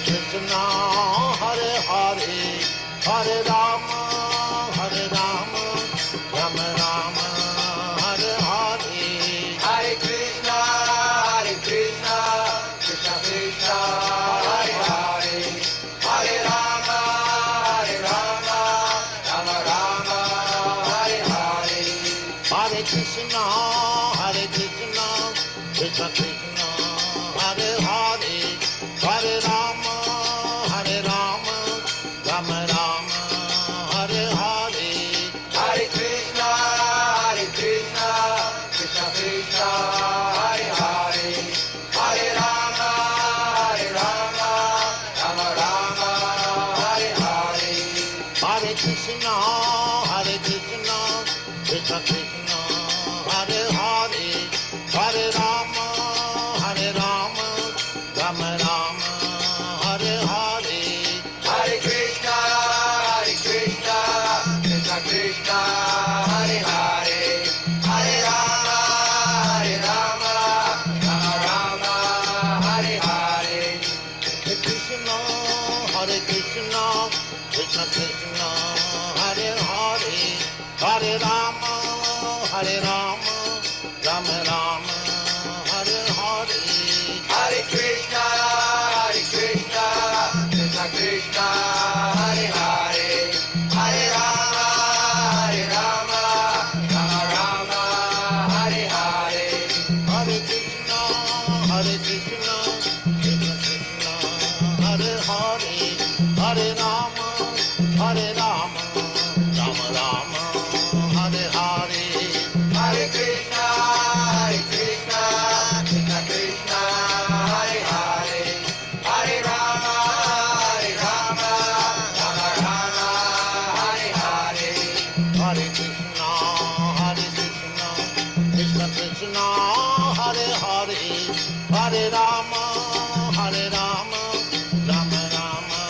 Krishna, Hare Hare, Hare Rama, Hare Rama, Rama Rama, Hare Hare. Hare Krishna, Krishna Krishna, Hare Hare, Hare Rama, Rama Rama, Hare Hare. Hare Krishna, Krishna Krishna, Hare Hare, Hare Rama, Rama Rama, Hare Hare. Hare Krishna, Krishna Krishna, Hare Hare, Hare Rama, Rama Rama, Hare Hare. Hare Krishna, Krishna Krishna, Hare Hare, Hare Rama, Rama Rama, Hare Hare. Hare Krishna, Krishna Krishna, Hare Hare, Hare Rama, Rama Hare Hare. Hare Krishna, Krishna Krishna, Hare Hare, Hare Rama, Rama Rama, Hare Hare. Hare Krishna, Krishna Krishna, Hare Hare, Hare Rama, Rama Hare Hare. Hare Krishna, Krishna Krishna, Hare Hare, Hare Rama, Rama Rama, Hare Hare. Hare Krishna, Krishna Krishna, Hare Hare, Hare Rama, Rama Hare Hare. Hare Krishna, Krishna Krishna, Hare Hare, Hare Rama, Rama Rama,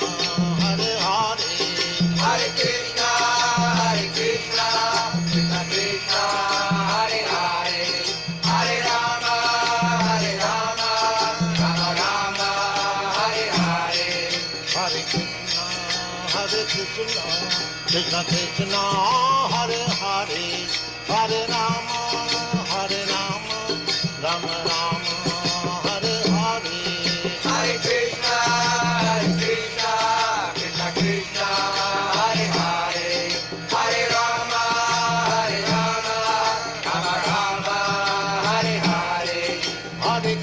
Hare Hare. Hare Krishna, Krishna Krishna, Hare Hare, Hare Rama, Rama Hare Hare. Hare Krishna, Krishna Krishna, Hare Hare, Hare Rama, Rama Rama, Hare Hare. Hare Krishna, Krishna Krishna, Hare Hare, Hare Rama, Rama Hare Hare. Hare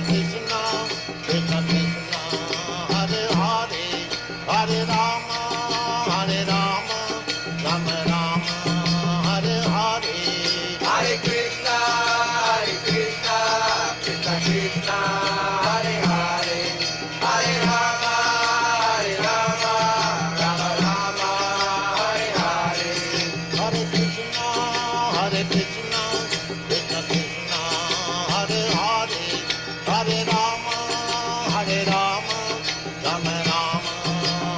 Krishna, Krishna Krishna, Hare Hare, Hare Rama, Rama Rama, Hare Hare. Hare Krishna, Krishna Krishna, Hare Hare, Hare Rama, Rama Hare Hare. Hare Krishna, Krishna Krishna, Hare Hare, Hare Rama, Rama Rama, Hare Hare. Hare Krishna, Krishna Krishna, Hare Hare, Hare Rama, Rama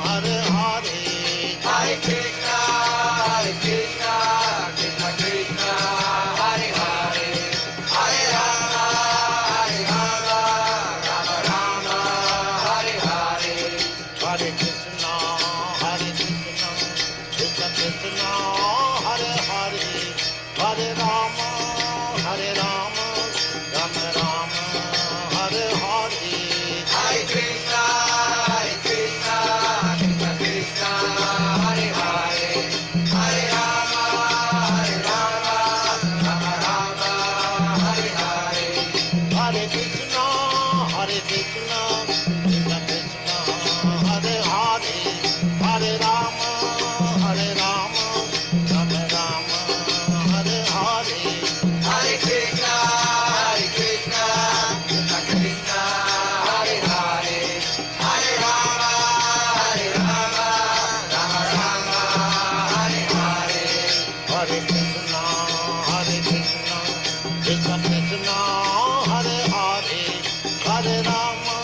Hare Hare. Hare Krishna, Krishna Krishna, Hare Hare, Hare Rama, Rama Rama, Hare Hare. Hare Krishna, Krishna Krishna, Hare Hare, Hare Rama, Rama Hare Hare. Hare Krishna, Krishna Krishna, Hare Hare, Hare Rama, Rama Rama, Hare Hare. Hare Krishna, Krishna Krishna, Hare Hare, Hare Rama, Rama Hare Hare. Hare Krishna, Krishna Krishna, Hare Hare, Hare Rama,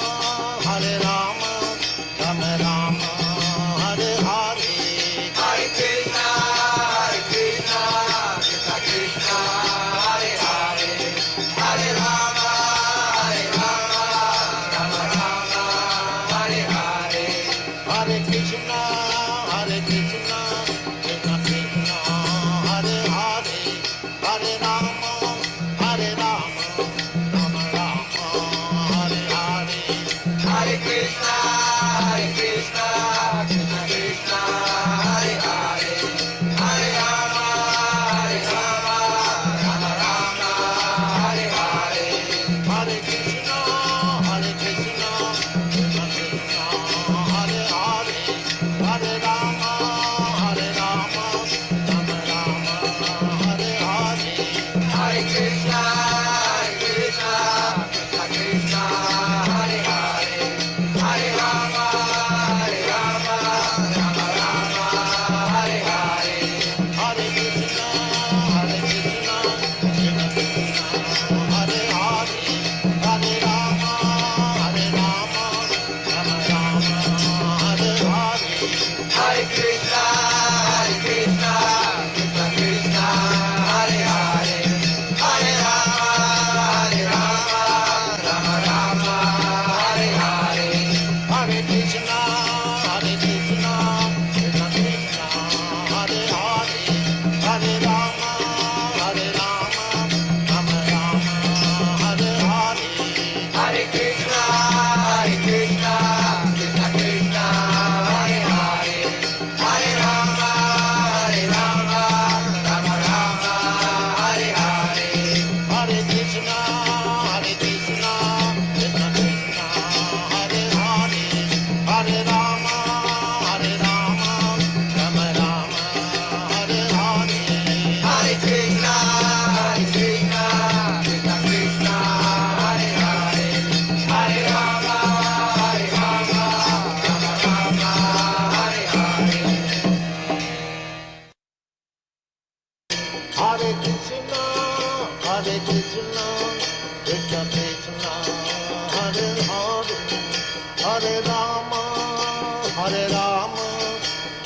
Hare Rama,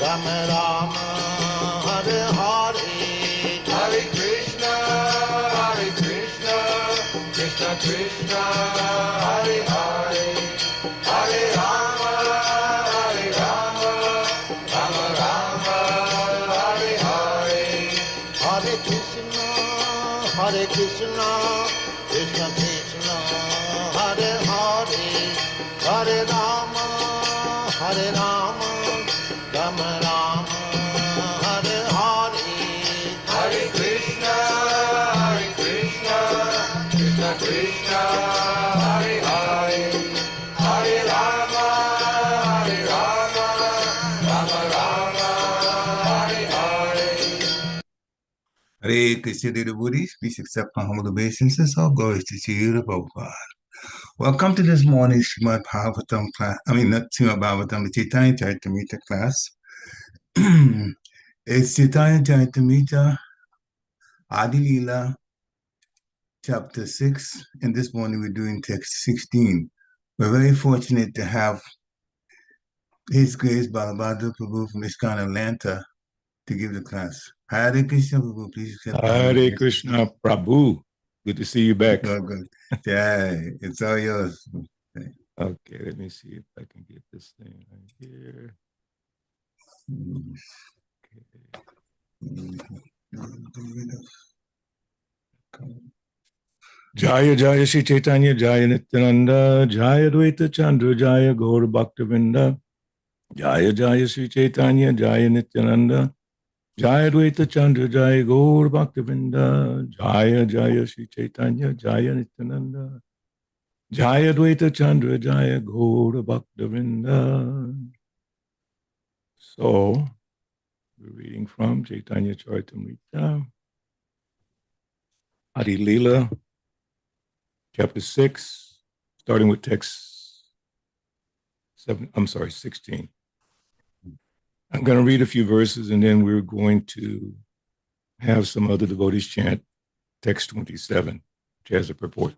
Rama Rama, Hare Hare. Hare Krishna, Krishna Krishna, Hare Hare, Hare Rama, Rama Rama, Hare Hare. Hare Krishna, Krishna Krishna, Hare Hare, Hare Rama, Rama Rama, Hare Hare. Hare Krishna, Krishna Krishna, Hare Hare, Hare Rama, Rama Rama, Hare Hare. Hare Krishna, dear devotees, please accept my humble obeisances. All glories to Śrī Prabhupada. Welcome to this morning's Srimad Bhagavatam class. Not Srimad Bhagavatam, the Chaitanya Charitamrita class. It's Chaitanya Charitamrita, Adi Lila, chapter 6, and this morning we're doing text 16. We're very fortunate to have His Grace Balabhadra Prabhu from Iskon Atlanta to give the class. Hare Krishna Prabhu, please accept. Hare Krishna Prabhu. Good to see you back. Oh, good. Yeah, it's all yours. Okay, let me see if I can get this thing right here. Okay. Jaya Jaya Shri Chaitanya Jaya Nityananda Jaya Advaita Chandra Jaya Gaur Bhaktavinda Jaya Jaya Shri Chaitanya Jaya Nityananda Jaya Advaita Chandra Jaya Gaur Bhaktavinda Jaya Jaya Shri Chaitanya Jaya Nityananda Jaya Advaita Chandra Jaya Gaur Bhaktavinda. So, we're reading from Chaitanya Charitamrita, Adi Lila, chapter 6, starting with text 16. I'm going to read a few verses and then we're going to have some other devotees chant text 27, which has a purport.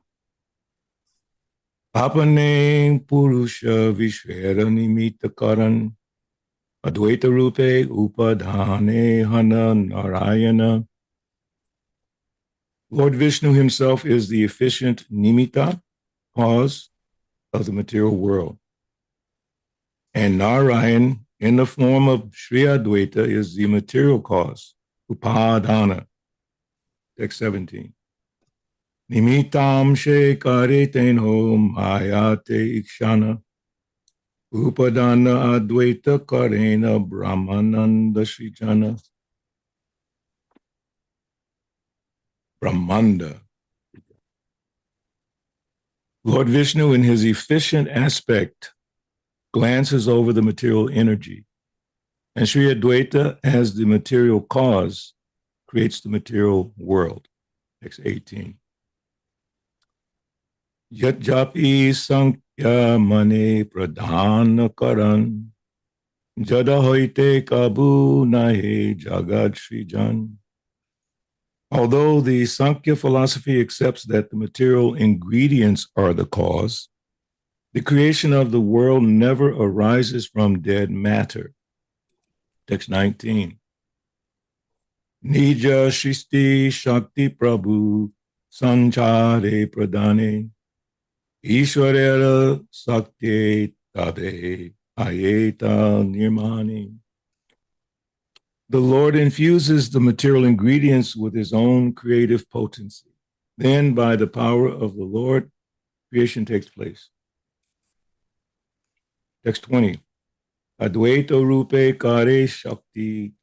Āpane puruṣa viśvera nimitta kāraṇa advaita-rūpe upādāna hana Nārāyaṇa. Lord Viṣṇu himself is the efficient nimitta, cause of the material world. And Nārāyaṇa, in the form of Śrī Advaita, is the material cause, upādāna. Text 17. Nimittam she karetenho mayate ikshana upādāna advaita kāraṇa brahmananda srijana. Brahmanda. Lord Viṣṇu, in his efficient aspect, glances over the material energy, and Śrī Advaita, as the material cause, creates the material world. Text 18. Yat japi sankhya mane pradhana karan jada hoite kabu nahe jagad srijan. Although the Sankhya philosophy accepts that the material ingredients are the cause, the creation of the world never arises from dead matter. Text 19. Nija Shristi Shakti Prabhu Sanchare Pradane Ishwarera Sakti Tade Ayeta Nirmani. The Lord infuses the material ingredients with his own creative potency. Then, by the power of the Lord, creation takes place. Text 20. Advaita-rūpe kāre shakti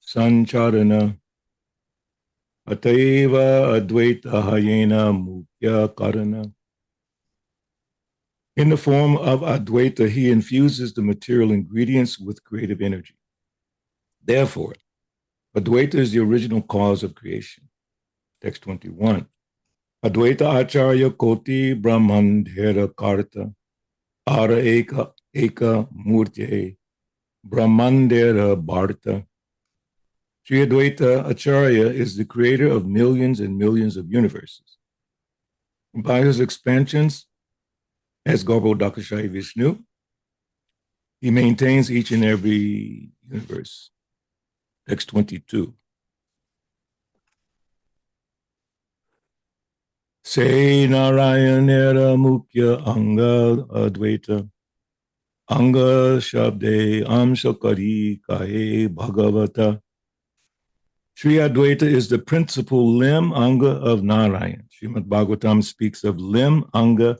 sancharana ataiva advaita hayena mukya kāraṇa. In the form of Advaita, he infuses the material ingredients with creative energy. Therefore, Advaita is the original cause of creation. Text 21. Advaita acharya koti brahmandhera karta ara eka murtye brahmandhera bharta. Śrī Advaita Acharya is the creator of millions and millions of universes. By his expansions, as Garbhodakashayi Viṣṇu, He maintains each and every universe. Text 22. Se Nārāyaṇera mukya anga advaita anga shabde amshakari kahe bhagavata. Śrī Advaita is the principal limb anga of Nārāyaṇa. Srimad Bhagavatam speaks of limb anga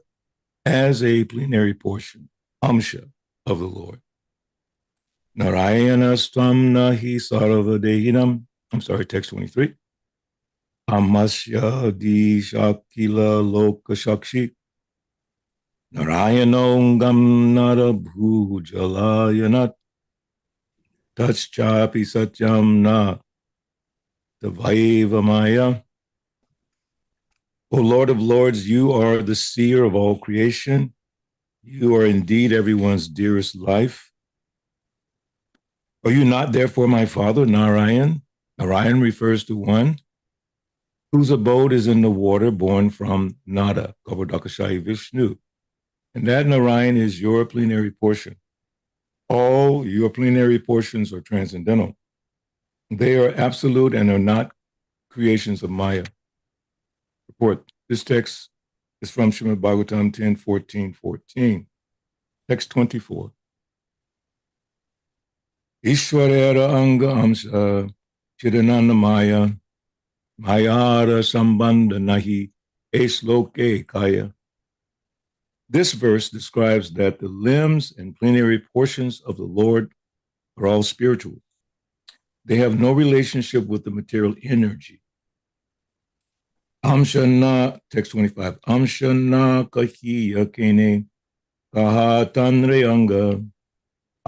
as a plenary portion, amsha, of the Lord. Nārāyaṇa stam nahi sarvadehinam. I'm sorry, text 23. Amasya di shakila loka shakshi. Nārāyaṇongam nara bhujalayanat. Tachchapi satyam na Vaivamaya. O Lord of Lords, you are the seer of all creation. You are indeed everyone's dearest life. Are you not therefore my father, Nārayaṇa? Nārayaṇa refers to one whose abode is in the water, born from Nada, Garbhodakashayi Viṣṇu. And that Nārayaṇa is your plenary portion. All your plenary portions are transcendental. They are absolute and are not creations of Maya. Report. This text is from Srimad Bhagavatam 10:14-14. Text 24. Ishwarera anga amsa chidananda maya mayara sambandha nahi esloke kaya. This verse describes that the limbs and plenary portions of the Lord are all spiritual. They have no relationship with the material energy. Amshana, text 25. Amshana kahiya kene kaha tanre anga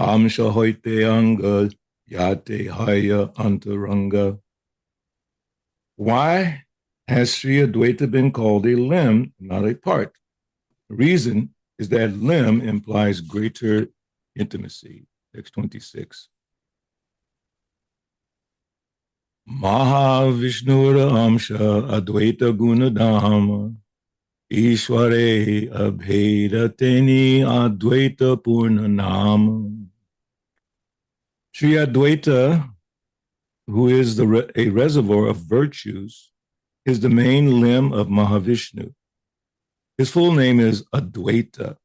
amsha hoite anga yate haya antaranga. Why has Śrī Advaita been called a limb, not a part? The reason is that limb implies greater intimacy. Text 26. Viṣṇura amsha advaita gunadhama Ishware abhedateni advaita purnanama. Śrī Advaita, who is a reservoir of virtues, is the main limb of Mahavishnu. His full name is Advaita,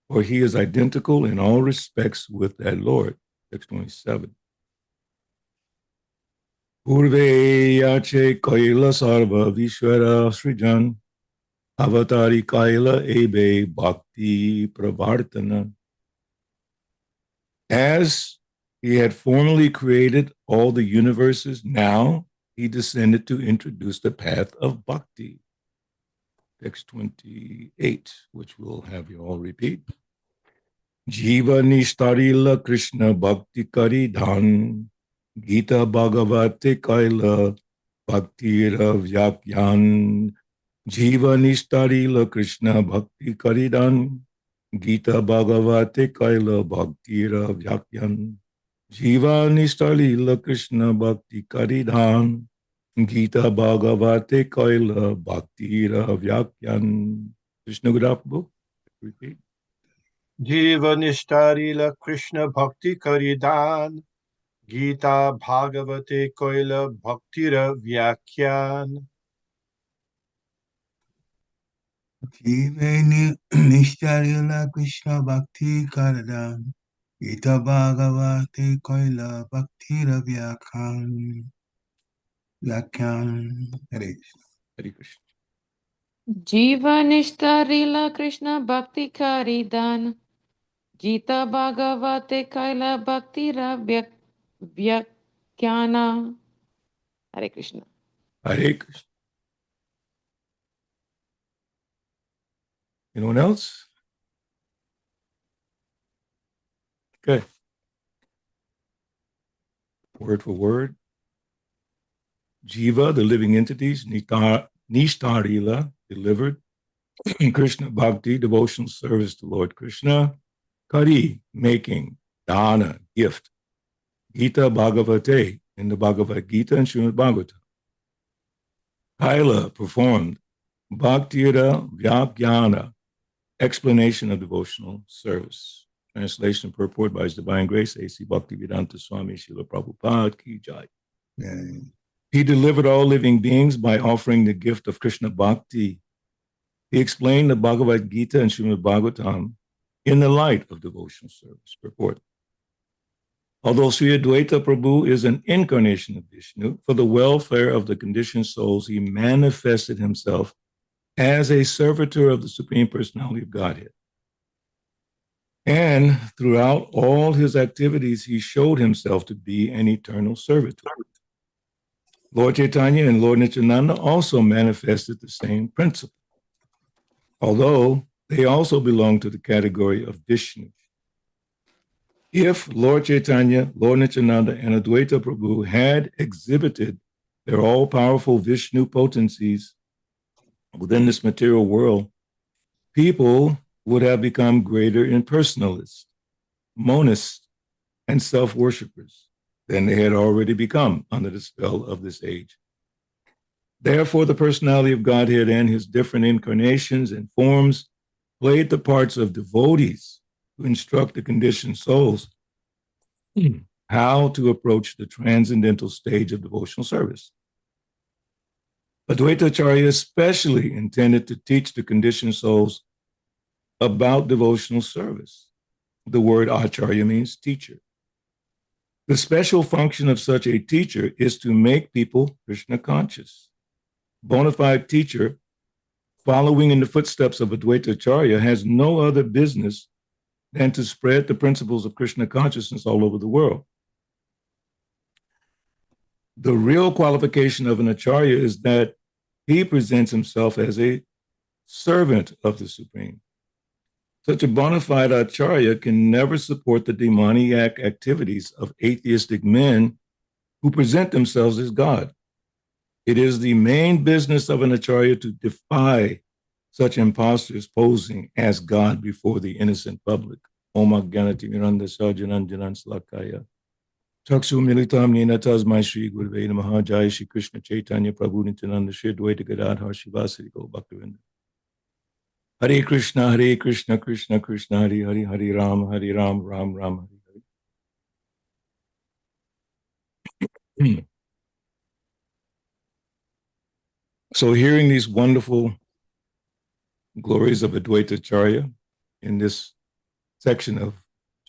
for he is identical in all respects with that Lord. Text 27. Purve yache kaila sarva viśvera srijan avatari kaila ebe bhakti pravartana. As he had formerly created all the universes, now he descended to introduce the path of bhakti. Text 28, which we'll have you all repeat. Jiva nishtarila Krishna bhakti karidhan Gita Bhagavate Kaila Bhaktira Vyakyan. Jiva Nishtarila Krishna Bhakti Karidan Gita Bhagavate Kaila Bhaktira Vyakyan. Jiva Nishtarila Krishna Bhakti Karidan Gita Bhagavate Kaila Bhaktira Vyakyan. Krishna Prabhu. Repeat. Jiva Nishtarila Krishna Bhakti Karidan Gita Bhagavate Koila Bhaktira Vyakyan. Jiva Nishtarila Krishna Bhakti Karidan Gita Bhagavate Koila Bhaktira Vyakyan. Hare Krishna. Jiva Nishtarila Krishna Bhakti Karidan Gita Bhagavate Kaila Bhaktira Vyakyana. Hare Krishna. Hare Krishna. Anyone else? Okay. Word for word. Jiva, the living entities. Nishtarila, delivered. Krishna Bhakti, devotional service to Lord Krishna. Kari, making. Dana, gift. Gita Bhagavate, in the Bhagavad Gita and Srimad Bhagavatam. Kaila, performed. Bhaktira Vyakyana, explanation of devotional service. Translation purport by His Divine Grace, A.C. Bhaktivedanta Swami Srila Prabhupada Ki Jai. Yeah. He delivered all living beings by offering the gift of Krishna Bhakti. He explained the Bhagavad Gita and Srimad Bhagavatam in the light of devotional service. Purport. Although Śrī Advaita Prabhu is an incarnation of Viṣṇu, for the welfare of the conditioned souls, he manifested himself as a servitor of the Supreme Personality of Godhead. And throughout all his activities, he showed himself to be an eternal servitor. Lord Chaitanya and Lord Nityananda also manifested the same principle, although they also belong to the category of Viṣṇu. If Lord Chaitanya, Lord Nityananda, and Advaita Prabhu had exhibited their all-powerful Viṣṇu potencies within this material world, people would have become greater impersonalists, monists, and self-worshippers than they had already become under the spell of this age. Therefore, the personality of Godhead and his different incarnations and forms played the parts of devotees to instruct the conditioned souls how to approach the transcendental stage of devotional service. Advaita Acharya especially intended to teach the conditioned souls about devotional service. The word acharya means teacher. The special function of such a teacher is to make people Krishna conscious. Bona fide teacher, following in the footsteps of Advaita Acharya, has no other business than to spread the principles of Krishna consciousness all over the world. The real qualification of an acharya is that he presents himself as a servant of the Supreme. Such a bona fide acharya can never support the demoniac activities of atheistic men who present themselves as God. It is the main business of an acharya to defy such impostors posing as God before the innocent public. Om Agyanati Mirandasya Jananjanan Slakaya. Chakshu Militam Nina Tasmai Shri Gurve Namaha Jai Shri Krishna Chaitanya Prabhu Nityananda Shri Advaita Gadadhar Shivasari Go Bhaktivinoda. Hare Krishna Krishna Krishna Hare Hare Hare Ram Ram Ram Hare Hare. So hearing these wonderful glories of Advaita Acharya in this section of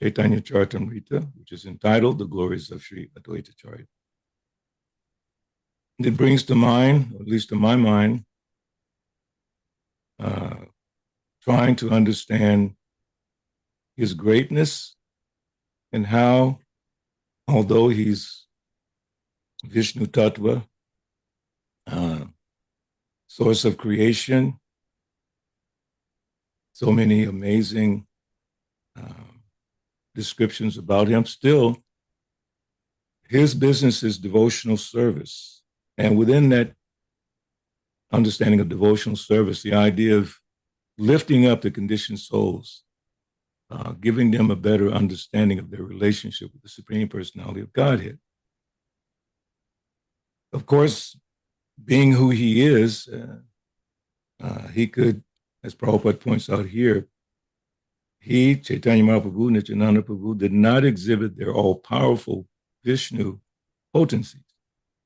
Chaitanya Charitamrita, which is entitled The Glories of Śrī Advaita Acharya, it brings to mind, or at least to my mind, trying to understand his greatness and how, although he's Viṣṇu Tattva, source of creation, so many amazing descriptions about him, still his business is devotional service. And within that understanding of devotional service, the idea of lifting up the conditioned souls, giving them a better understanding of their relationship with the Supreme Personality of Godhead. Of course, being who he is, he could, as Prabhupada points out here, he, Chaitanya Mahaprabhu, Nityananda Prabhu, did not exhibit their all-powerful Viṣṇu potencies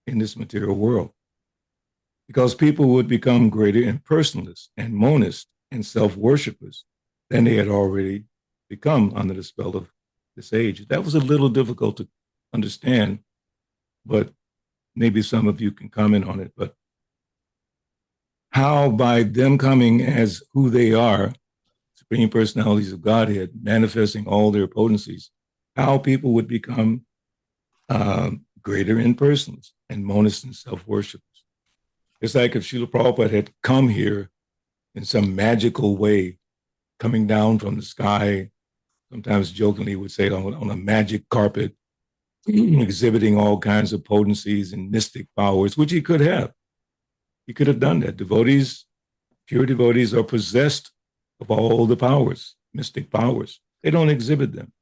in this material world, because people would become greater impersonalists and monists and self-worshippers than they had already become under the spell of this age. That was a little difficult to understand, but maybe some of you can comment on it. But how by them coming as who they are, Supreme Personalities of Godhead, manifesting all their potencies, how people would become greater impersonalists and monists and self-worshippers. It's like if Srila Prabhupada had come here in some magical way, coming down from the sky, sometimes jokingly would say on a magic carpet, exhibiting all kinds of potencies and mystic powers, which he could have. He could have done that. Devotees, pure devotees, are possessed of all the powers, mystic powers. They don't exhibit them,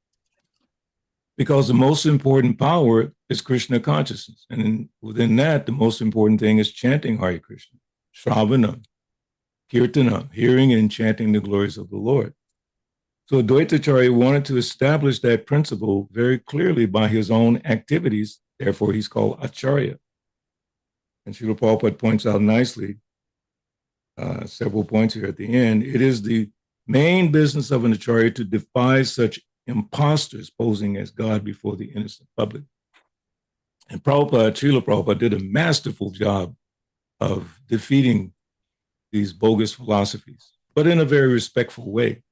because the most important power is Krishna consciousness. And within that, the most important thing is chanting Hare Krishna, Shravana, Kirtana, hearing and chanting the glories of the Lord. So Advaitacharya wanted to establish that principle very clearly by his own activities. Therefore, he's called Acharya. And Srila Prabhupada points out nicely, several points here at the end, it is the main business of an Acharya to defy such impostors posing as God before the innocent public. And Srila Prabhupada did a masterful job of defeating these bogus philosophies, but in a very respectful way,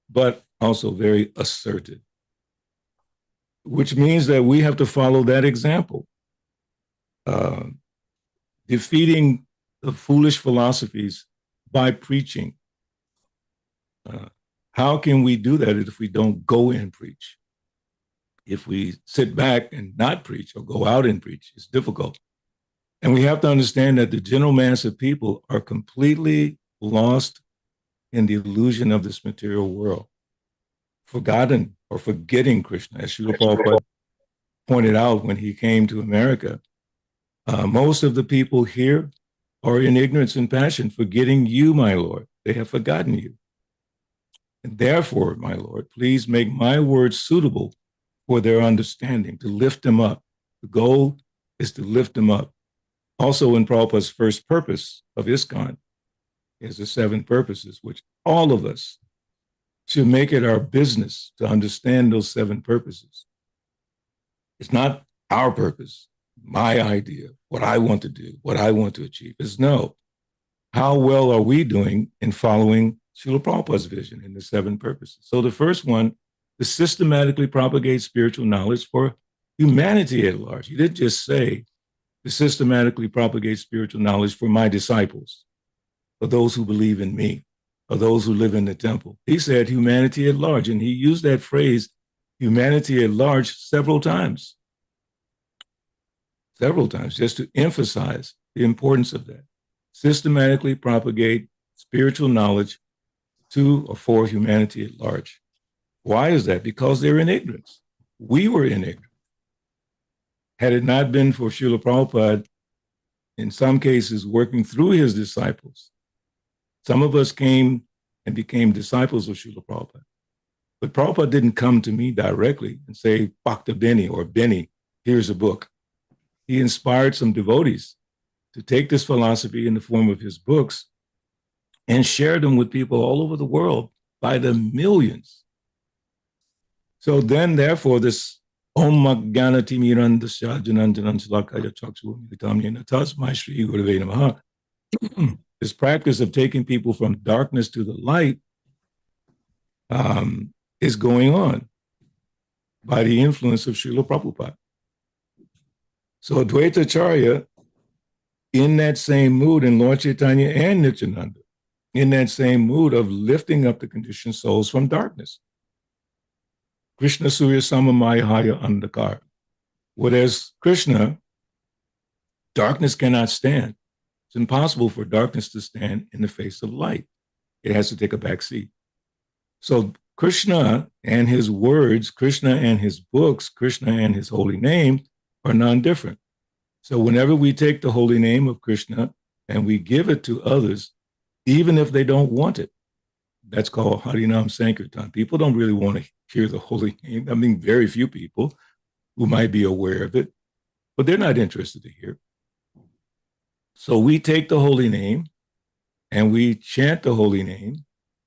but also very assertive, which means that we have to follow that example. Defeating the foolish philosophies by preaching. How can we do that if we don't go and preach? If we sit back and not preach or go out and preach, it's difficult. And we have to understand that the general mass of people are completely lost in the illusion of this material world, forgotten or forgetting Krishna, as Srila Prabhupada pointed out when he came to America. Most of the people here are in ignorance and passion, forgetting you, my Lord. They have forgotten you. And therefore, my Lord, please make my words suitable for their understanding, to lift them up. The goal is to lift them up. Also in Prabhupada's first purpose of ISKCON is the 7 purposes, which all of us should make it our business to understand those 7 purposes. It's not our purpose, my idea, what I want to do, what I want to achieve. It's no, how well are we doing in following Srila Prabhupada's vision in the 7 purposes? So the first one is systematically propagate spiritual knowledge for humanity at large. He didn't just say to systematically propagate spiritual knowledge for my disciples, for those who believe in me, or those who live in the temple. He said humanity at large, and he used that phrase, humanity at large, several times, just to emphasize the importance of that. Systematically propagate spiritual knowledge to or for humanity at large. Why is that? Because they're in ignorance. We were in ignorance. Had it not been for Srila Prabhupada, in some cases, working through his disciples, some of us came and became disciples of Srila Prabhupada. But Prabhupada didn't come to me directly and say, Bhakta Benny or Benny, here's a book. He inspired some devotees to take this philosophy in the form of his books and share them with people all over the world by the millions. So then, therefore, this Om Jnana Timirandasya Jananjanan Shalakaya Chaksu Militam Tasmai Śrī Gurave Namaha, this practice of taking people from darkness to the light is going on by the influence of Srila Prabhupada. So Advaitacharya, in that same mood, and Lord Chaitanya and Nityananda, in that same mood of lifting up the conditioned souls from darkness. Krishna Surya Samamaya Haya Andakar. Whereas Krishna, darkness cannot stand. It's impossible for darkness to stand in the face of light. It has to take a back seat. So Krishna and his words, Krishna and his books, Krishna and his holy name are non-different. So whenever we take the holy name of Krishna and we give it to others, even if they don't want it, that's called Harinam Sankirtan. People don't really want to hear the holy name. I mean, very few people who might be aware of it, but they're not interested to hear. So we take the holy name and we chant the holy name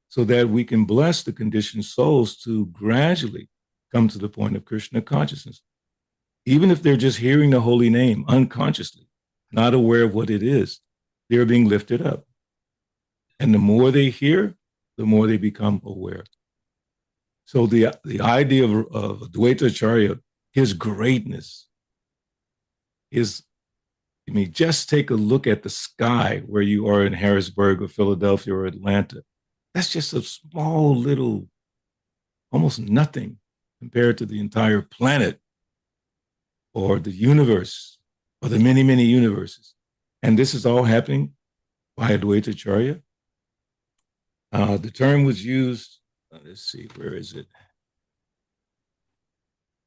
so that we can bless the conditioned souls to gradually come to the point of Krishna consciousness. Even if they're just hearing the holy name unconsciously, not aware of what it is, they're being lifted up. And the more they hear, the more they become aware. So the idea of Advaitacharya, his greatness is, I mean, just take a look at the sky where you are in Harrisburg or Philadelphia or Atlanta. That's just a small little, almost nothing compared to the entire planet or the universe or the many, many universes. And this is all happening by Advaitacharya. The term was used, let's see, where is it?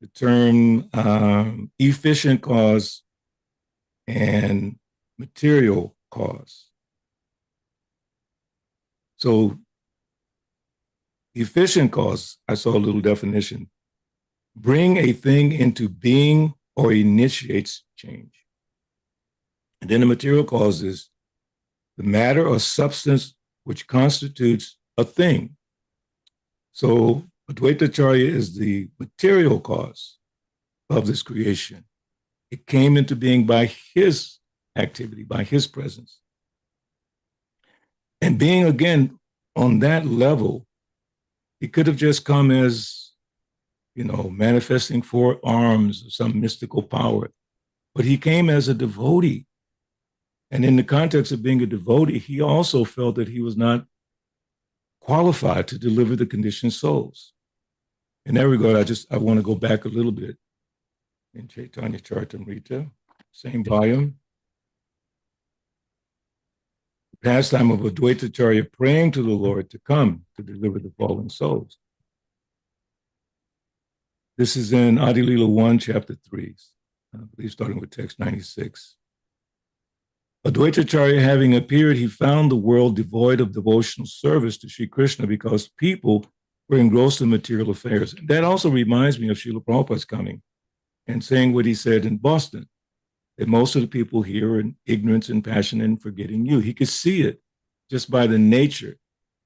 The term efficient cause and material cause. So Efficient cause, I saw a little definition, bring a thing into being or initiates change. And then the material cause is the matter or substance which constitutes a thing. So Advaita-charya is the material cause of this creation. It came into being by his activity, by his presence. And being again on that level, it could have just come as, manifesting 4 arms or some mystical power, but he came as a devotee. And in the context of being a devotee, he also felt that he was not qualified to deliver the conditioned souls. In that regard, I want to go back a little bit in Chaitanya Charitamrita, same volume. The pastime of Advaita-charya praying to the Lord to come to deliver the fallen souls. This is in Adi Lila 1, chapter 3, I believe starting with text 96. Advaita-charya having appeared, he found the world devoid of devotional service to Sri Krishna because people were engrossed in material affairs. That also reminds me of Srila Prabhupada's coming and saying what he said in Boston, that most of the people here are in ignorance and passion and forgetting you. He could see it just by the nature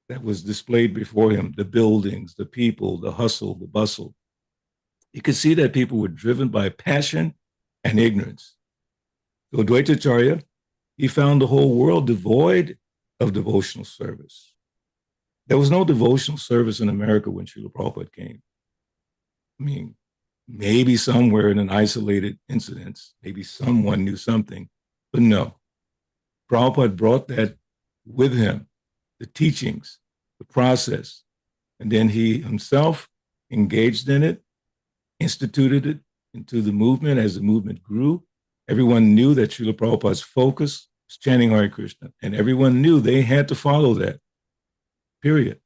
that was displayed before him, the buildings, the people, the hustle, the bustle. You could see that people were driven by passion and ignorance. So Advaita-charya, he found the whole world devoid of devotional service. There was no devotional service in America when Srila Prabhupada came. I mean, maybe somewhere in an isolated incident, maybe someone knew something, but no. Prabhupada brought that with him, the teachings, the process, and then he himself engaged in it, instituted it into the movement. As the movement grew, everyone knew that Srila Prabhupada's focus was chanting Hare Krishna, and everyone knew they had to follow that, period.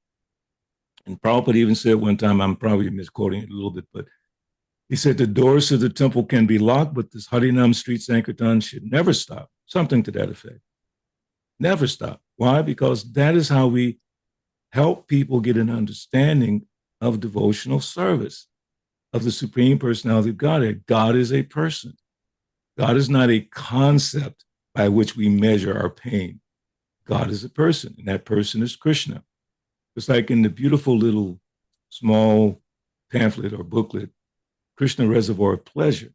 And Prabhupada even said one time, I'm probably misquoting it a little bit, but he said the doors to the temple can be locked, but this Harinam street Sankirtan should never stop. Something to that effect. Never stop. Why? Because that is how we help people get an understanding of devotional service, of the Supreme Personality of Godhead. God is a person. God is not a concept by which we measure our pain. God is a person, and that person is Krishna. It's like in the beautiful little small pamphlet or booklet, Krishna Reservoir of Pleasure.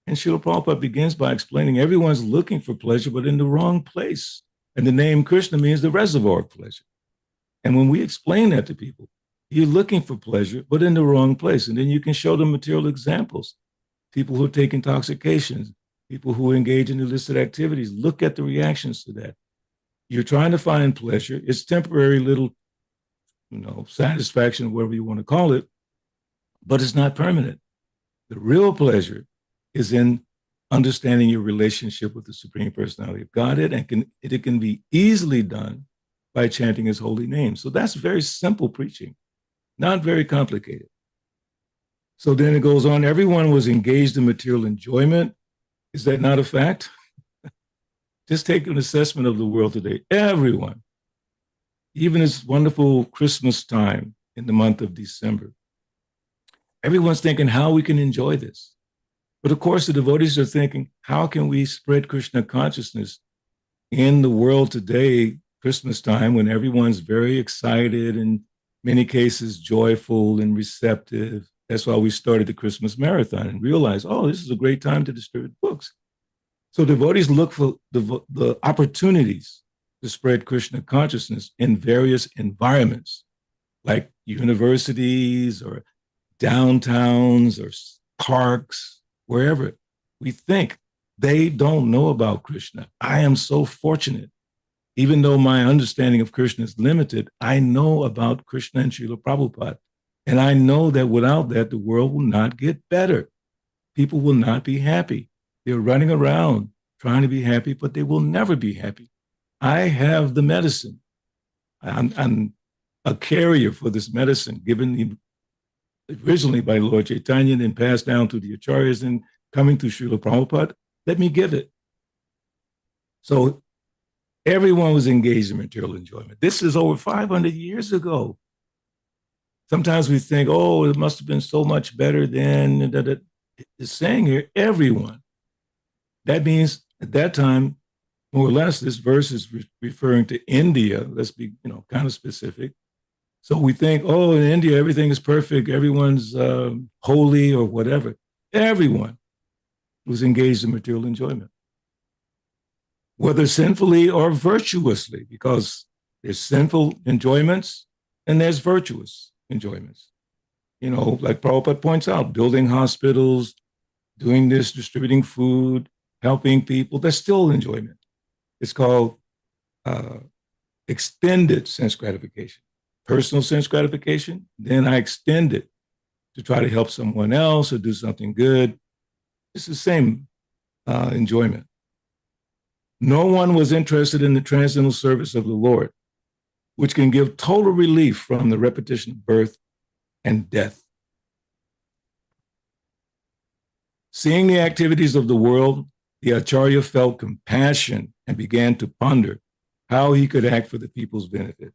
And Srila Prabhupada begins by explaining everyone's looking for pleasure, but in the wrong place. And the name Krishna means the reservoir of pleasure. And when we explain that to people, you're looking for pleasure, but in the wrong place. And then you can show them material examples. People who take intoxications, people who engage in illicit activities, look at the reactions to that. You're trying to find pleasure. It's temporary little, satisfaction, whatever you want to call it, but it's not permanent. The real pleasure is in understanding your relationship with the Supreme Personality of Godhead, and it can be easily done by chanting his holy name. So that's very simple preaching, not very complicated. So then it goes on, everyone was engaged in material enjoyment. Is that not a fact? Just take an assessment of the world today. Everyone, even this wonderful Christmas time in the month of December, everyone's thinking how we can enjoy this. But of course, the devotees are thinking, how can we spread Krishna consciousness in the world today, Christmas time, when everyone's very excited, in many cases joyful and receptive. That's why we started the Christmas marathon and realized, this is a great time to distribute books. So devotees look for the opportunities to spread Krishna consciousness in various environments, like universities or downtowns or parks, wherever. We think they don't know about Krishna. I am so fortunate. Even though my understanding of Krishna is limited, I know about Krishna and Srila Prabhupada. And I know that without that, the world will not get better. People will not be happy. They're running around trying to be happy, but they will never be happy. I have the medicine. I'm a carrier for this medicine given originally by Lord Chaitanya and then passed down to the acharyas and coming to Srila Prabhupada. Let me give it. So everyone was engaged in material enjoyment. This is over 500 years ago. Sometimes we think, oh, it must have been so much better then. It's saying here, everyone. That means at that time, more or less, this verse is referring to India. Let's be, kind of specific. So we think, oh, in India, everything is perfect. Everyone's holy or whatever. Everyone was engaged in material enjoyment, whether sinfully or virtuously, because there's sinful enjoyments and there's virtuous enjoyments. Like Prabhupada points out, building hospitals, doing this, distributing food, helping people, that's still enjoyment. It's called extended sense gratification. Personal sense gratification, then I extend it to try to help someone else or do something good. It's the same enjoyment. No one was interested in the transcendental service of the Lord, which can give total relief from the repetition of birth and death. Seeing the activities of the world, the Acharya felt compassion and began to ponder how he could act for the people's benefit.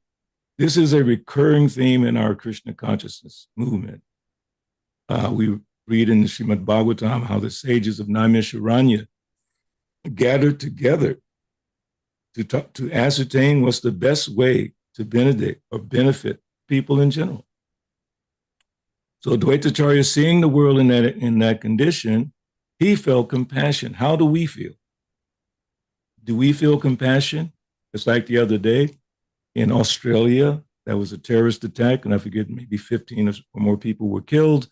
This is a recurring theme in our Krishna consciousness movement. We read in the Srimad Bhagavatam how the sages of Naimisharanya gathered together to ascertain what's the best way to benefit people in general. So Advaitacharya, seeing the world in that condition, he felt compassion. How do we feel? Do we feel compassion? It's like the other day in Australia, there was a terrorist attack, and I forget, maybe 15 or more people were killed,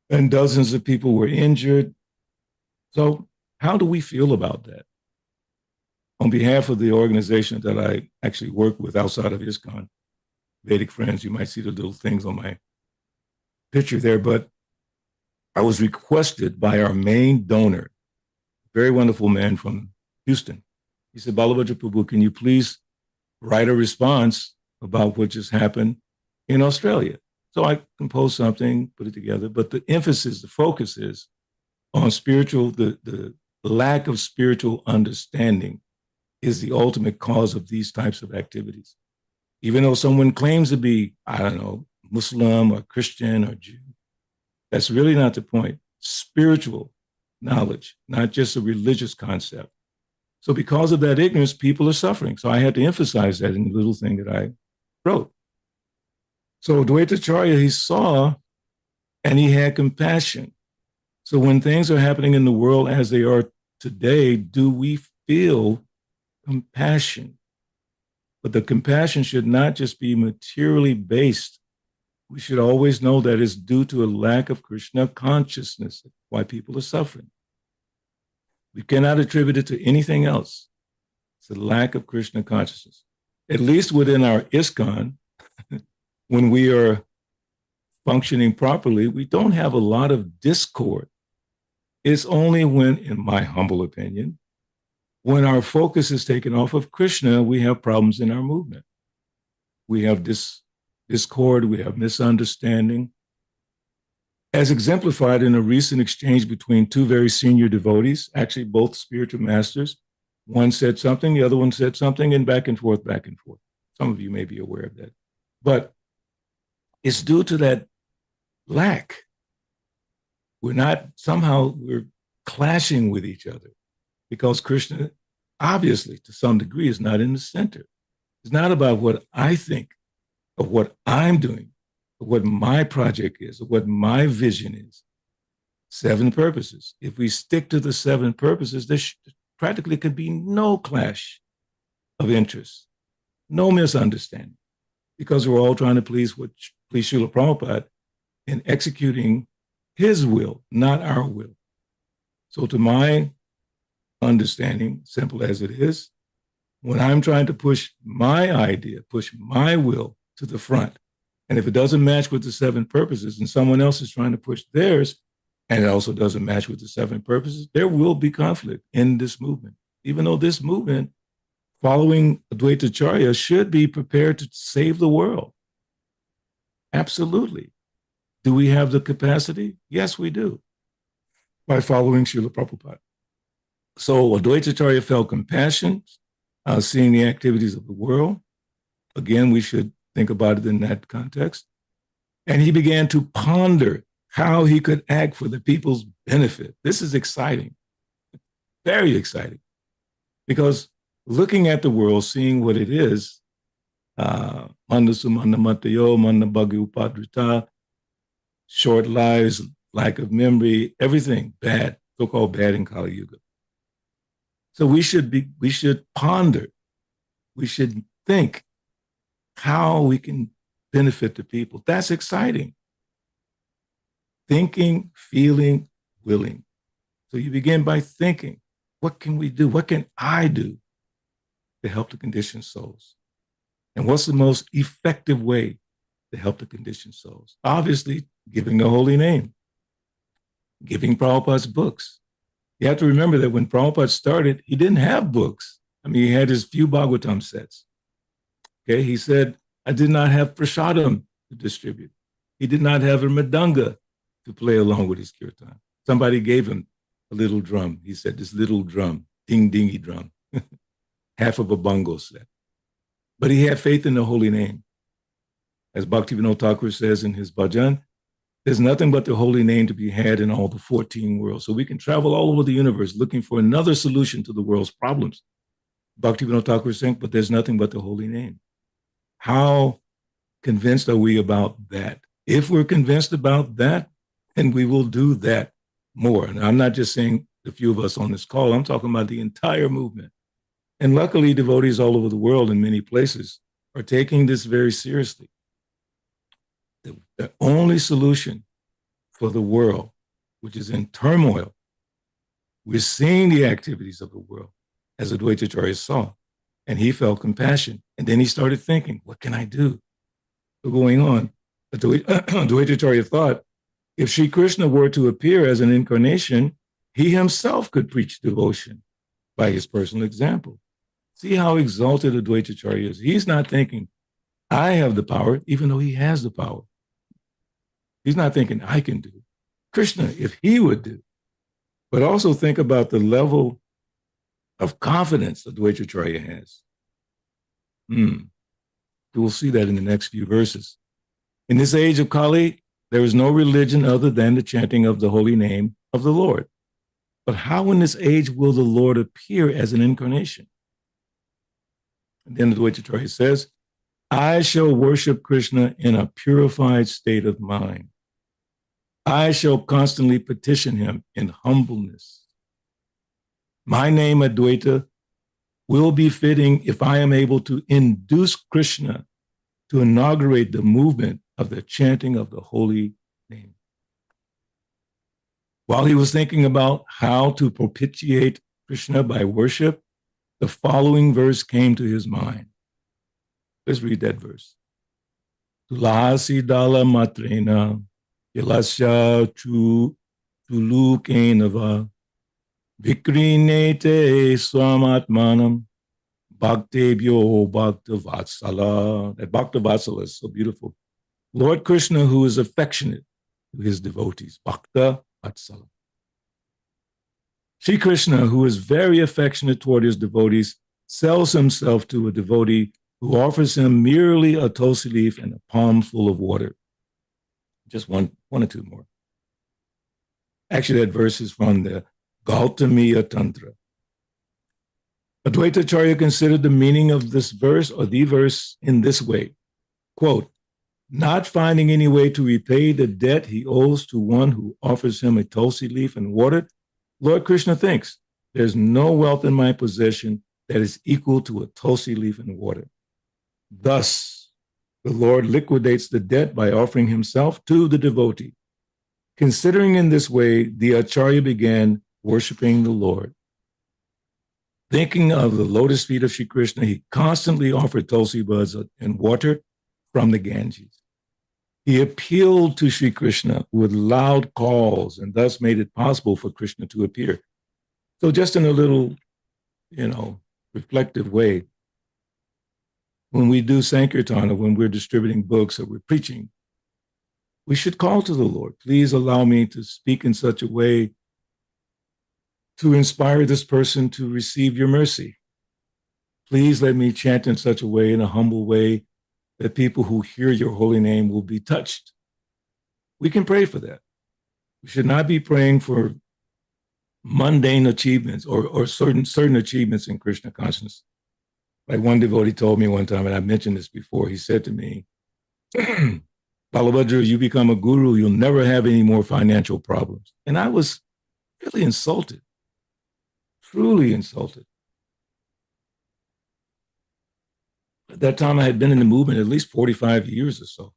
and dozens of people were injured. So how do we feel about that? On behalf of the organization that I actually work with outside of ISKCON, Vedic Friends, you might see the little things on my picture there, but I was requested by our main donor, very wonderful man from Houston. He said, Balabhadra Prabhu, can you please write a response about what just happened in Australia? So I composed something, put it together, but the emphasis, the focus is on spiritual, the lack of spiritual understanding is the ultimate cause of these types of activities. Even though someone claims to be, Muslim or Christian or Jew, that's really not the point. Spiritual knowledge, not just a religious concept. So because of that ignorance, people are suffering. So I had to emphasize that in the little thing that I wrote. So Advaitacharya, he saw and he had compassion. So when things are happening in the world as they are today, do we feel compassion? But the compassion should not just be materially based. We should always know that it's due to a lack of Krishna consciousness, why people are suffering. We cannot attribute it to anything else. It's a lack of Krishna consciousness. At least within our ISKCON, when we are functioning properly, we don't have a lot of discord. It's only when, in my humble opinion, when our focus is taken off of Krishna, we have problems in our movement. We have discord, we have misunderstanding. As exemplified in a recent exchange between two very senior devotees, actually both spiritual masters. One said something, the other one said something, and back and forth, back and forth. Some of you may be aware of that. But it's due to that lack. We're clashing with each other because Krishna, obviously, to some degree, is not in the center. It's not about what I think of what I'm doing, of what my project is, of what my vision is. 7 purposes. If we stick to the 7 purposes, there practically could be no clash of interest, no misunderstanding, because we're all trying to please Srila Prabhupada in executing his will, not our will. So to my understanding, simple as it is, when I'm trying to push my idea, push my will to the front, and if it doesn't match with the 7 purposes and someone else is trying to push theirs, and it also doesn't match with the 7 purposes, there will be conflict in this movement. Even though this movement, following Advaitacharya, should be prepared to save the world. Absolutely. Do we have the capacity? Yes, we do, by following Srila Prabhupada. So Advaitacharya felt compassion, seeing the activities of the world. Again, we should think about it in that context. And he began to ponder how he could act for the people's benefit. This is exciting, very exciting, because looking at the world, seeing what it is, manda sumanda matayo, manda bhagi upādāna, short lives, lack of memory, everything bad, so-called bad in Kali Yuga. So we should ponder, we should think how we can benefit the people. That's exciting. Thinking, feeling, willing. So you begin by thinking, what can we do? What can I do to help the conditioned souls? And what's the most effective way to help the conditioned souls? Obviously, giving the holy name, giving Prabhupada's books. You have to remember that when Prabhupada started, he didn't have books. I mean, he had his few Bhagavatam sets. Okay, he said, I did not have prasadam to distribute. He did not have a mridanga to play along with his kirtan. Somebody gave him a little drum. He said, this little drum, ding-dingy drum, half of a bongo set. But he had faith in the holy name. As Bhaktivinoda Thakur says in his bhajan, there's nothing but the holy name to be had in all the 14 worlds. So we can travel all over the universe looking for another solution to the world's problems. Bhaktivinoda Thakur is saying, but there's nothing but the holy name. How convinced are we about that? If we're convinced about that, then we will do that more. And I'm not just saying the few of us on this call, I'm talking about the entire movement. And luckily, devotees all over the world in many places are taking this very seriously. The only solution for the world, which is in turmoil, we're seeing the activities of the world, as Advaitacharya saw, and he felt compassion. And then he started thinking, what can I do? So going on, Advaitacharya thought, if Sri Krishna were to appear as an incarnation, he himself could preach devotion by his personal example. See how exalted Advaitacharya is. He's not thinking, I have the power, even though he has the power. He's not thinking, I can do. Krishna, if he would do. But also think about the level of confidence that Advaitacharya has. We'll see that in the next few verses. In this age of Kali, there is no religion other than the chanting of the holy name of the Lord. But how in this age will the Lord appear as an incarnation? And then Advaitacharya says, I shall worship Krishna in a purified state of mind. I shall constantly petition him in humbleness. My name, Advaita, will be fitting if I am able to induce Krishna to inaugurate the movement of the chanting of the holy name. While he was thinking about how to propitiate Krishna by worship, the following verse came to his mind. Let's read that verse. Tulasi dala matrena, yalasya chulukenava, vikrinete swamatmanam, bhaktebhyo bhaktavatsala. That bhaktavatsala is so beautiful. Lord Krishna, who is affectionate to his devotees, bhakta vatsala. Sri Krishna, who is very affectionate toward his devotees, sells himself to a devotee who offers him merely a tulsi leaf and a palm full of water. Just one or two more. Actually, that verse is from the Gautamiya Tantra. Advaitacharya considered the meaning of this verse or the verse in this way, quote, not finding any way to repay the debt he owes to one who offers him a tulsi leaf and water, Lord Krishna thinks, there's no wealth in my possession that is equal to a tulsi leaf and water. Thus, the Lord liquidates the debt by offering himself to the devotee. Considering in this way, the Acharya began worshiping the Lord. Thinking of the lotus feet of Sri Krishna, he constantly offered tulsi buds and water from the Ganges. He appealed to Sri Krishna with loud calls and thus made it possible for Krishna to appear. So just in a little, reflective way, when we do Sankirtan or when we're distributing books or we're preaching, we should call to the Lord, please allow me to speak in such a way to inspire this person to receive your mercy. Please let me chant in such a way, in a humble way, that people who hear your holy name will be touched We can pray for that. We should not be praying for mundane achievements or certain achievements in Krishna consciousness. Like one devotee told me one time, and I mentioned this before, he said to me, Balabhadra, you become a guru, you'll never have any more financial problems. And I was really insulted, truly insulted. At that time, I had been in the movement at least 45 years or so.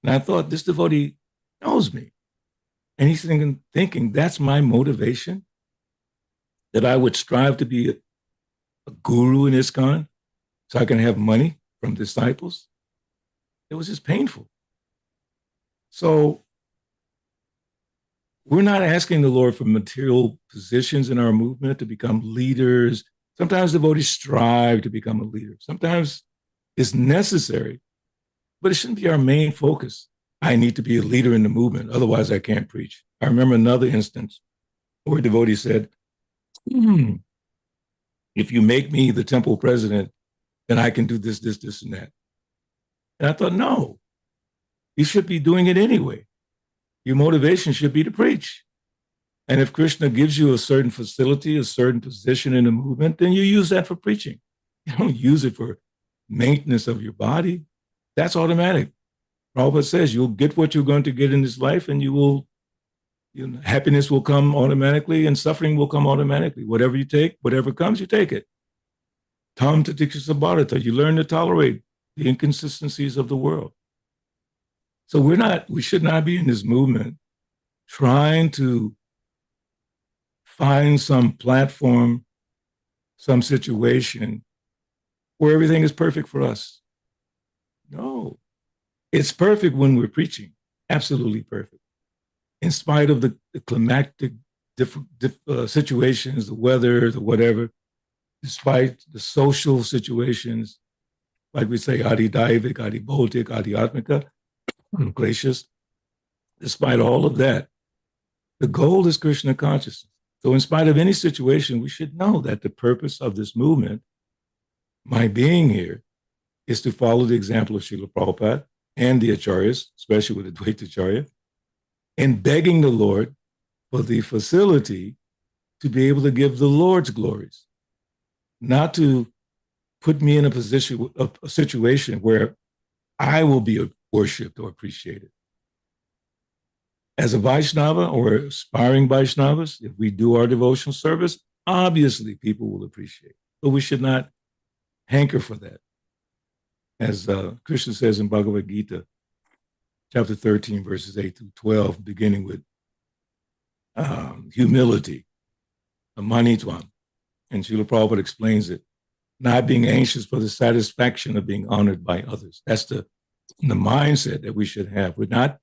And I thought, this devotee knows me. And he's thinking that's my motivation, that I would strive to be a guru in ISKCON so I can have money from disciples. It was just painful. So we're not asking the Lord for material positions in our movement to become leaders. Sometimes devotees strive to become a leader. Sometimes it's necessary, but it shouldn't be our main focus. I need to be a leader in the movement, otherwise I can't preach. I remember another instance where a devotee said, if you make me the temple president, then I can do this, this, this, and that. And I thought, no, you should be doing it anyway. Your motivation should be to preach. And if Krishna gives you a certain facility, a certain position in the movement, then you use that for preaching. You don't use it for maintenance of your body. That's automatic. Prabhupada says you'll get what you're going to get in this life, and happiness will come automatically and suffering will come automatically. Whatever you take, whatever comes, you take it. Tam tatikshasa bharata, you learn to tolerate the inconsistencies of the world. So we should not be in this movement trying to find some platform, some situation where everything is perfect for us. No, it's perfect when we're preaching, absolutely perfect. In spite of the climactic situations, the weather, the whatever, despite the social situations, like we say, adi daivik, adi bhautik, adi atmika, gracious, despite all of that, the goal is Krishna consciousness. So in spite of any situation, we should know that the purpose of this movement, my being here, is to follow the example of Srila Prabhupada and the acharyas, especially with Advaita Acharya, and begging the Lord for the facility to be able to give the Lord's glories, not to put me in a situation where I will be worshipped or appreciated. As a Vaishnava or aspiring Vaishnavas, if we do our devotional service, obviously people will appreciate, but we should not hanker for that. As Krishna says in Bhagavad Gita, chapter 13, verses 8 through 12, beginning with humility, amanitvam. And Srila Prabhupada explains it, not being anxious for the satisfaction of being honored by others. That's the mindset that we should have. We're not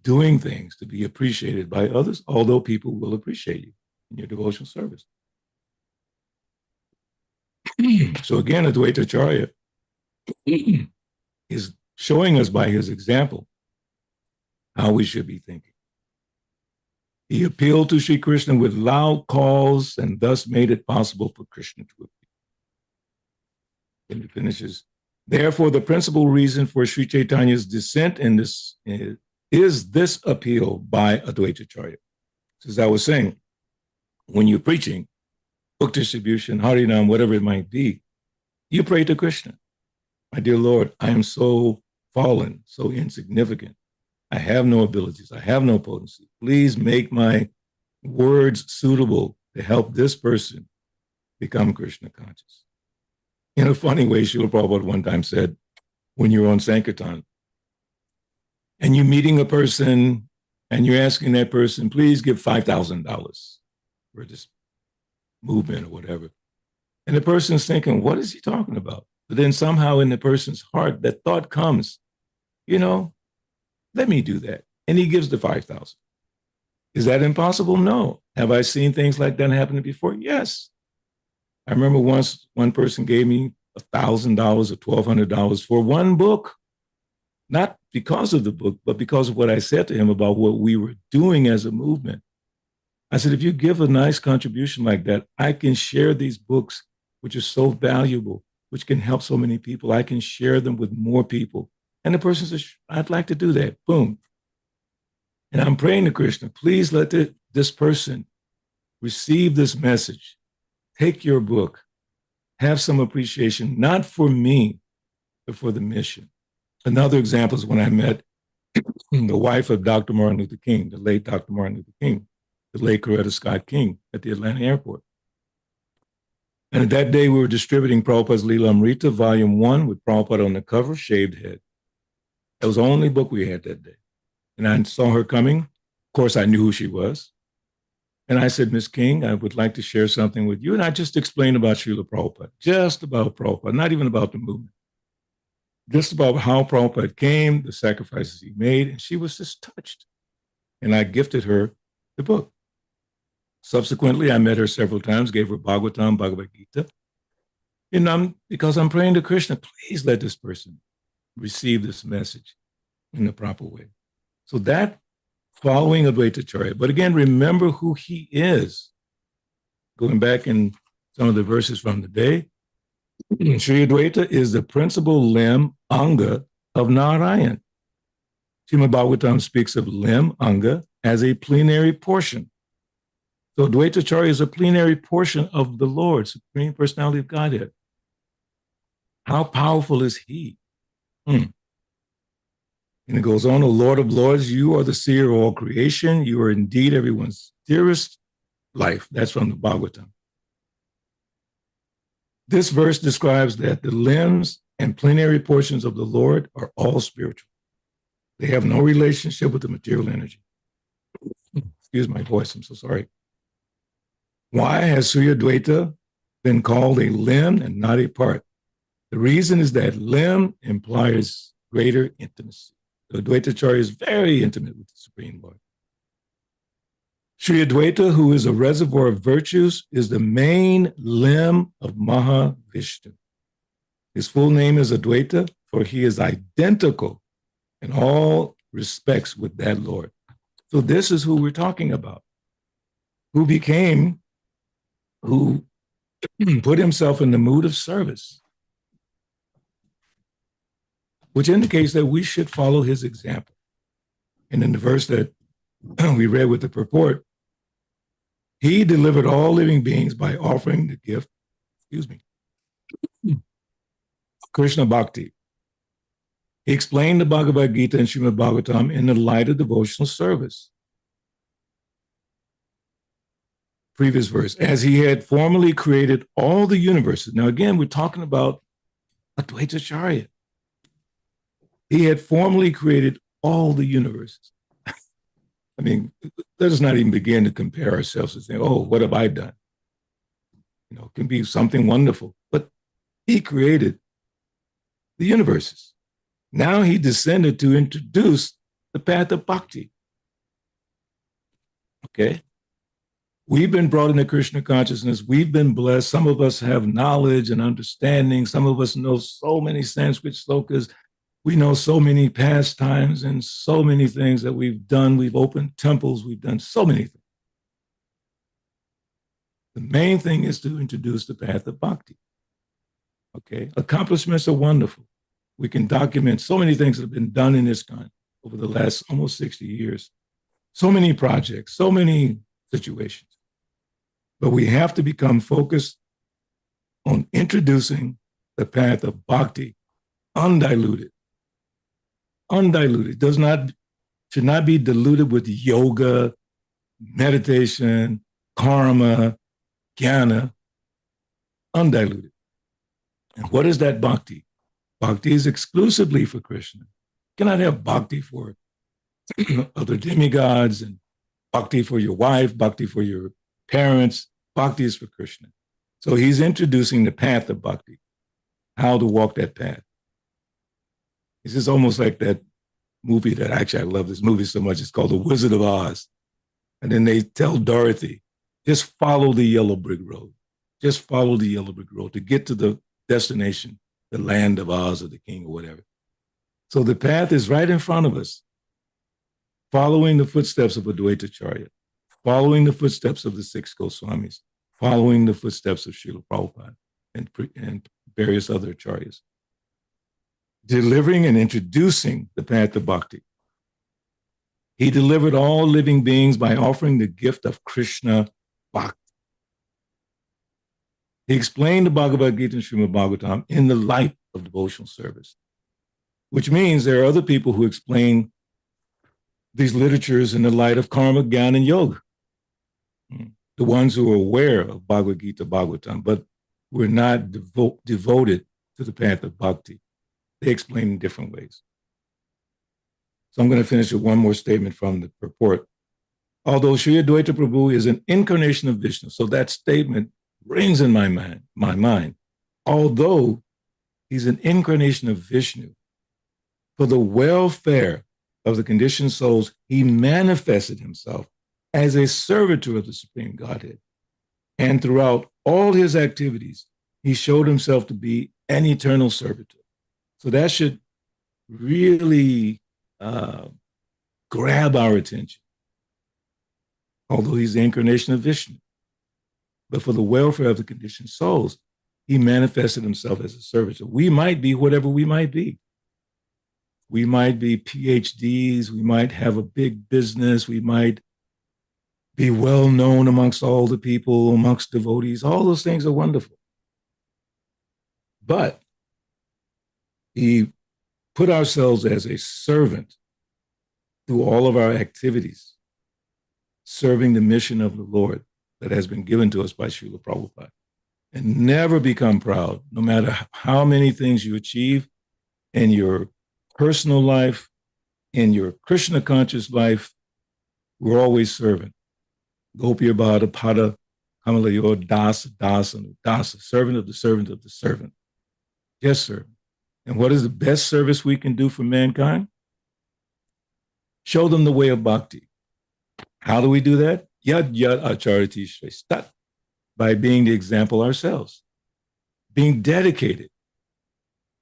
doing things to be appreciated by others, although people will appreciate you in your devotional service. So again, Advaita Acharya is showing us by his example how we should be thinking. He appealed to Sri Krishna with loud calls and thus made it possible for Krishna to appear. And he finishes, therefore, the principal reason for Sri Chaitanya's descent in this is this appeal by Advaita Acharya. As I was saying, when you're preaching, book distribution, Harinam, whatever it might be, you pray to Krishna. My dear Lord, I am so fallen, so insignificant. I have no abilities. I have no potency. Please make my words suitable to help this person become Krishna conscious. In a funny way, Srila Prabhupada one time said, when you're on Sankirtan, and you're meeting a person, and you're asking that person, please give $5,000 for this movement or whatever. And the person's thinking, what is he talking about? But then somehow in the person's heart, that thought comes, let me do that. And he gives the 5,000. Is that impossible? No. Have I seen things like that happen before? Yes. I remember once one person gave me $1,000 or $1,200 for one book, not because of the book, but because of what I said to him about what we were doing as a movement. I said, if you give a nice contribution like that, I can share these books, which are so valuable, which can help so many people. I can share them with more people And the person says, I'd like to do that. Boom. And I'm praying to Krishna, please let this person receive this message. Take your book. Have some appreciation, not for me, but for the mission. Another example is when I met the wife of Dr. Martin Luther King, the late Dr. Martin Luther King, the late Coretta Scott King at the Atlanta airport. And that day we were distributing Prabhupada's Lila Amrita, Volume 1, with Prabhupada on the cover, shaved head. That was the only book we had that day. And I saw her coming. Of course, I knew who she was. And I said, Miss King, I would like to share something with you. And I just explained about Srila Prabhupada, just about Prabhupada, not even about the movement. Just about how Prabhupada came, the sacrifices he made, and she was just touched. And I gifted her the book. Subsequently, I met her several times, gave her Bhagavatam, Bhagavad Gita. And because I'm praying to Krishna, please let this person receive this message in the proper way. So that following Advaita-charya. But again, remember who he is. Going back in some of the verses from the day, Śrī Advaita is the principal limb, anga, of Nārāyaṇa. Srimad Bhagavatam speaks of limb, anga, as a plenary portion. So Advaita-charya is a plenary portion of the Lord, Supreme Personality of Godhead. How powerful is he? And it goes on, O Lord of Lords, you are the seer of all creation. You are indeed everyone's dearest life. That's from the Bhagavatam. This verse describes that the limbs and plenary portions of the Lord are all spiritual. They have no relationship with the material energy. Excuse my voice, I'm so sorry. Why has Śrī Advaita been called a limb and not a part? The reason is that limb implies greater intimacy. The Advaita-charya is very intimate with the Supreme Lord. Śrī Advaita, who is a reservoir of virtues, is the main limb of Mahavishnu. His full name is Advaita, for he is identical in all respects with that Lord. So this is who we're talking about, who put himself in the mood of service, which indicates that we should follow his example. And in the verse that we read with the purport, he delivered all living beings by offering the gift, Krishna Bhakti. He explained the Bhagavad Gita and Srimad Bhagavatam in the light of devotional service. Previous verse, as he had formerly created all the universes. Now again, we're talking about Advaita-charya. He had formerly created all the universes. I mean, let us not even begin to compare ourselves and say, oh, what have I done? You know, it can be something wonderful. But he created the universes. Now he descended to introduce the path of bhakti. Okay? We've been brought into Krishna consciousness. We've been blessed. Some of us have knowledge and understanding. Some of us know so many Sanskrit slokas. We know so many pastimes and so many things that we've done. We've opened temples. We've done so many things. The main thing is to introduce the path of bhakti. Okay? Accomplishments are wonderful. We can document so many things that have been done in this country over the last almost 60 years. So many projects, so many situations. But we have to become focused on introducing the path of bhakti, undiluted. Undiluted. Should not be diluted with yoga, meditation, karma, jnana. Undiluted. And what is that bhakti? Bhakti is exclusively for Krishna. You cannot have bhakti for other demigods and bhakti for your wife, bhakti for your parents. Bhakti is for Krishna. So he's introducing the path of bhakti, how to walk that path. This is almost like that movie that I love this movie so much. It's called The Wizard of Oz. And then they tell Dorothy, just follow the yellow brick road. Just follow the yellow brick road to get to the destination, the land of Oz or the king or whatever. So the path is right in front of us, following the footsteps of Advaita-charya, following the footsteps of the six Goswamis, following the footsteps of Srila Prabhupada and various other acharyas. delivering and introducing the path of bhakti. He delivered all living beings by offering the gift of Krishna bhakti. He explained the Bhagavad Gita and Srimad Bhagavatam in the light of devotional service, which means there are other people who explain these literatures in the light of karma, jnana, and yoga. The ones who are aware of Bhagavad Gita, Bhagavatam, but we're not devoted to the path of bhakti. They explain in different ways. So I'm going to finish with one more statement from the purport. Although Śrī Advaita Prabhu is an incarnation of Viṣṇu, so that statement rings in my mind. Although he's an incarnation of Viṣṇu, for the welfare of the conditioned souls, he manifested himself as a servitor of the Supreme Godhead. And throughout all his activities, he showed himself to be an eternal servitor. So that should really grab our attention. Although he's the incarnation of Viṣṇu, but for the welfare of the conditioned souls, he manifested himself as a servitor. We might be whatever we might be. We might be PhDs, we might have a big business, we might be well known amongst all the people, amongst devotees. All those things are wonderful. But he put ourselves as a servant through all of our activities, serving the mission of the Lord that has been given to us by Srila Prabhupada. And never become proud, no matter how many things you achieve in your personal life, in your Krishna conscious life, we're always serving. Gopya Bhada Pada Kamalayo Dasa Dasa Dasa, servant of the servant of the servant. Yes, sir. And what is the best service we can do for mankind? Show them the way of bhakti. How do we do that? Yad yad acharati shrestat, by being the example ourselves, being dedicated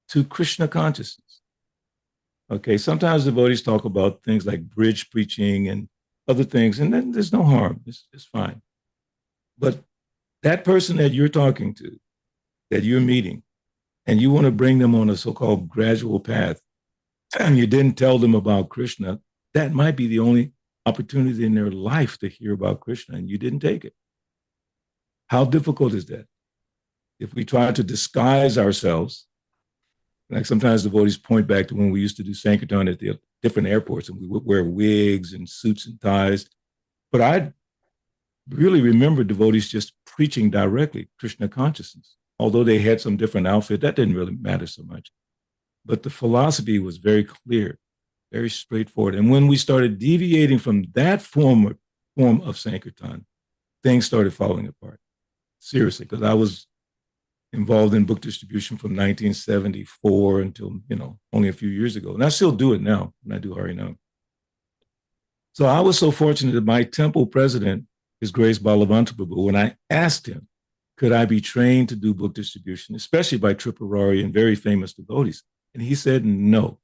to Krishna consciousness. Okay, sometimes devotees talk about things like bridge preaching and other things, and then there's no harm, it's fine. But that person that you're talking to, that you're meeting, and you want to bring them on a so-called gradual path, and you didn't tell them about Krishna, that might be the only opportunity in their life to hear about Krishna, and you didn't take it. How difficult is that? If we try to disguise ourselves, like sometimes devotees point back to when we used to do Sankirtan at the different airports, and we would wear wigs and suits and ties. But I really remember devotees just preaching directly Krishna consciousness. Although they had some different outfit, that didn't really matter so much. But the philosophy was very clear, very straightforward. And when we started deviating from that form of Sankirtan, things started falling apart. Seriously, because I was involved in book distribution from 1974 until, only a few years ago. And I still do it now when I do Harinam. So I was so fortunate that my temple president, His Grace Balabhadra Prabhu, when I asked him, could I be trained to do book distribution, especially by Tripurari and very famous devotees? And he said, no,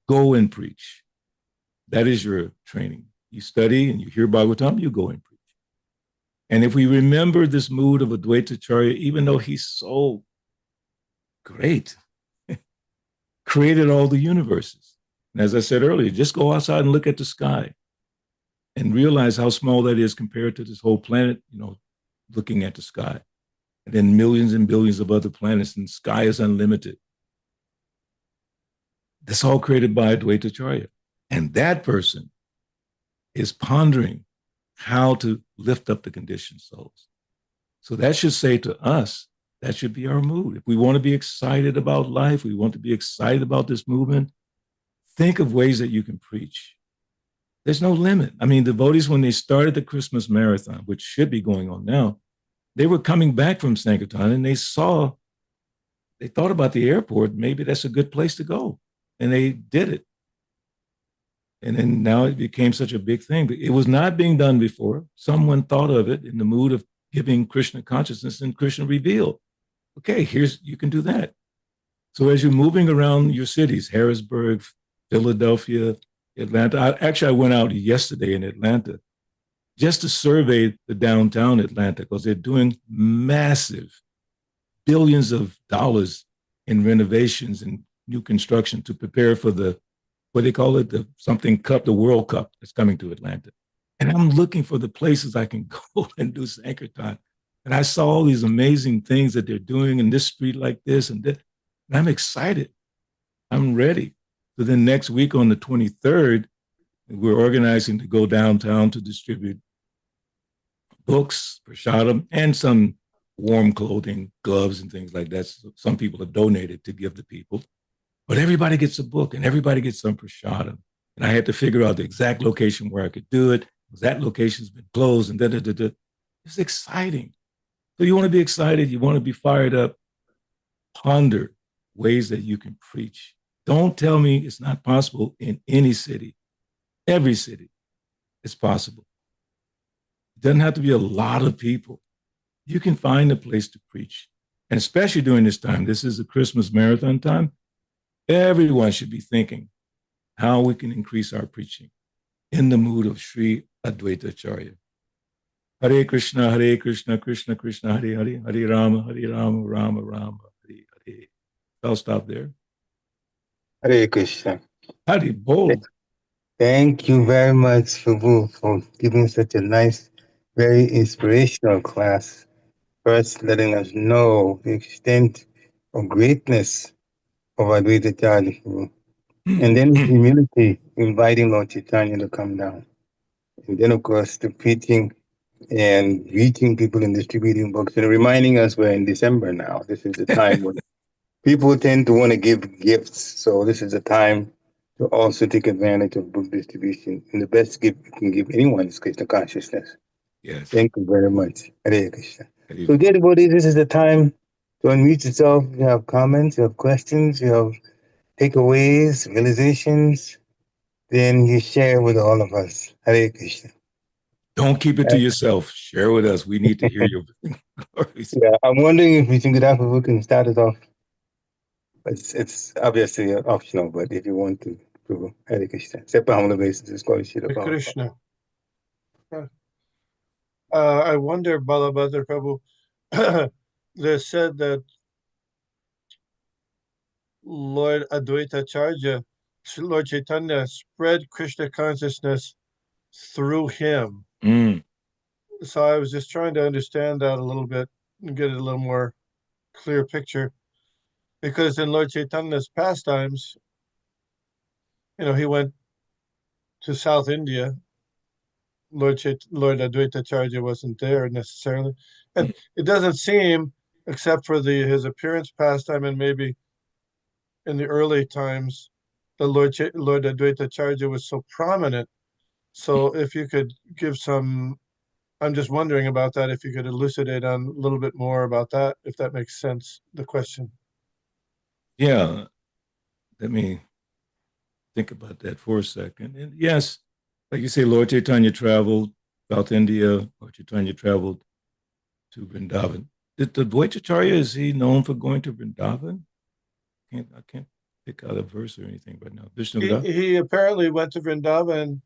go and preach. That is your training. You study and you hear Bhagavatam, you go and preach. And if we remember this mood of Advaita-charya, even though he's so great, created all the universes. And as I said earlier, just go outside and look at the sky and realize how small that is compared to this whole planet, looking at the sky. And then millions and billions of other planets, and the sky is unlimited. That's all created by Advaita-charya. And that person is pondering how to lift up the conditioned souls. So that should say to us, that should be our mood. If we want to be excited about life, we want to be excited about this movement, think of ways that you can preach. There's no limit. I mean, devotees, when they started the Christmas marathon, which should be going on now, they were coming back from Sankirtan and they thought about the airport, maybe that's a good place to go. And they did it. And then now it became such a big thing. But it was not being done before. Someone thought of it in the mood of giving Krishna consciousness and Krishna revealed. Okay, you can do that. So as you're moving around your cities, Harrisburg, Philadelphia, Atlanta. I went out yesterday in Atlanta just to survey the downtown Atlanta because they're doing massive billions of dollars in renovations and new construction to prepare for the, what they call it, the something cup, the World Cup that's coming to Atlanta. And I'm looking for the places I can go and do Sankirtan. And I saw all these amazing things that they're doing in this street like this and that. And I'm excited. I'm ready. So then next week on the 23rd, we're organizing to go downtown to distribute books, prasadam, and some warm clothing, gloves, and things like that. So some people have donated to give to people. But everybody gets a book and everybody gets some prasadam. And I had to figure out the exact location where I could do it, because that location's been closed and da-da-da-da. It's exciting. So you want to be excited, you want to be fired up, ponder ways that you can preach. Don't tell me it's not possible in any city. Every city is possible. It doesn't have to be a lot of people. You can find a place to preach. And especially during this time, this is the Christmas marathon time, everyone should be thinking how we can increase our preaching in the mood of Śrī Advaita. Hare Krishna, Krishna Krishna, Hare Hare, Hare Rama, Rama Rama, Hare Hare. I'll stop there. Hare Krishna. Hare Bol. Thank you very much, Prabhu, for giving such a nice, very inspirational class. First, letting us know the extent of greatness of Advaita Prabhu. And then humility, inviting Lord Chaitanya to come down. And then, of course, the preaching and reaching people and distributing books and reminding us we're in December now. This is the time when people tend to want to give gifts. So this is the time to also take advantage of book distribution. And the best gift you can give anyone is Krishna consciousness. Yes. Thank you very much. Hare Krishna. Hare So, dear devotees, this is the time to unmute yourself. You have comments, you have questions, you have takeaways, realizations. Then you share with all of us. Hare Krishna. Don't keep it to yourself. Share with us. We need to hear your stories. Yeah, I'm wondering if we can start it off. It's obviously optional, but if you want to, Prabhu, Hare Krishna. Sepa basis is called Śrī Hare Advaita. Krishna. I wonder, Balabhadra Prabhu, they said that Lord Advaita-charya, Lord Chaitanya spread Krishna consciousness through him. So I was just trying to understand that a little bit and get a little more clear picture. Because in Lord Chaitanya's pastimes, he went to South India. Lord Advaita-charya wasn't there necessarily. And it doesn't seem, except for his appearance pastime and maybe in the early times, the Lord Advaita-charya was so prominent. So if you could give some, I'm just wondering about that, if you could elucidate on a little bit more about that, if that makes sense, the question. Yeah. Let me think about that for a second. And yes, like you say, Lord Chaitanya traveled South India. Lord Chaitanya traveled to Vrindavan. The Advaita-charya, is he known for going to Vrindavan? I can't pick out a verse or anything right now. He apparently went to Vrindavan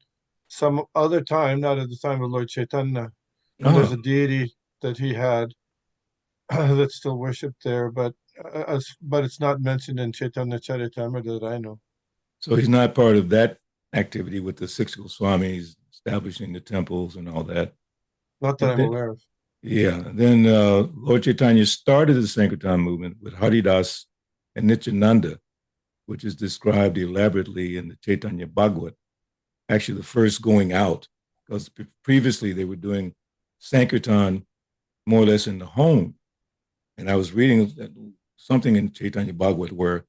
some other time, not at the time of Lord Chaitanya. And there's a deity that he had that's still worshipped there, but it's not mentioned in Chaitanya Charitamrita that I know. So he's not part of that activity with the six Goswamis establishing the temples and all that. Not that I'm aware of. Yeah. Then Lord Chaitanya started the Sankirtan movement with Haridas and Nityananda, which is described elaborately in the Chaitanya Bhagavat. Actually, the first going out, because previously they were doing Sankirtan more or less in the home. And I was reading something in Chaitanya Bhagavat where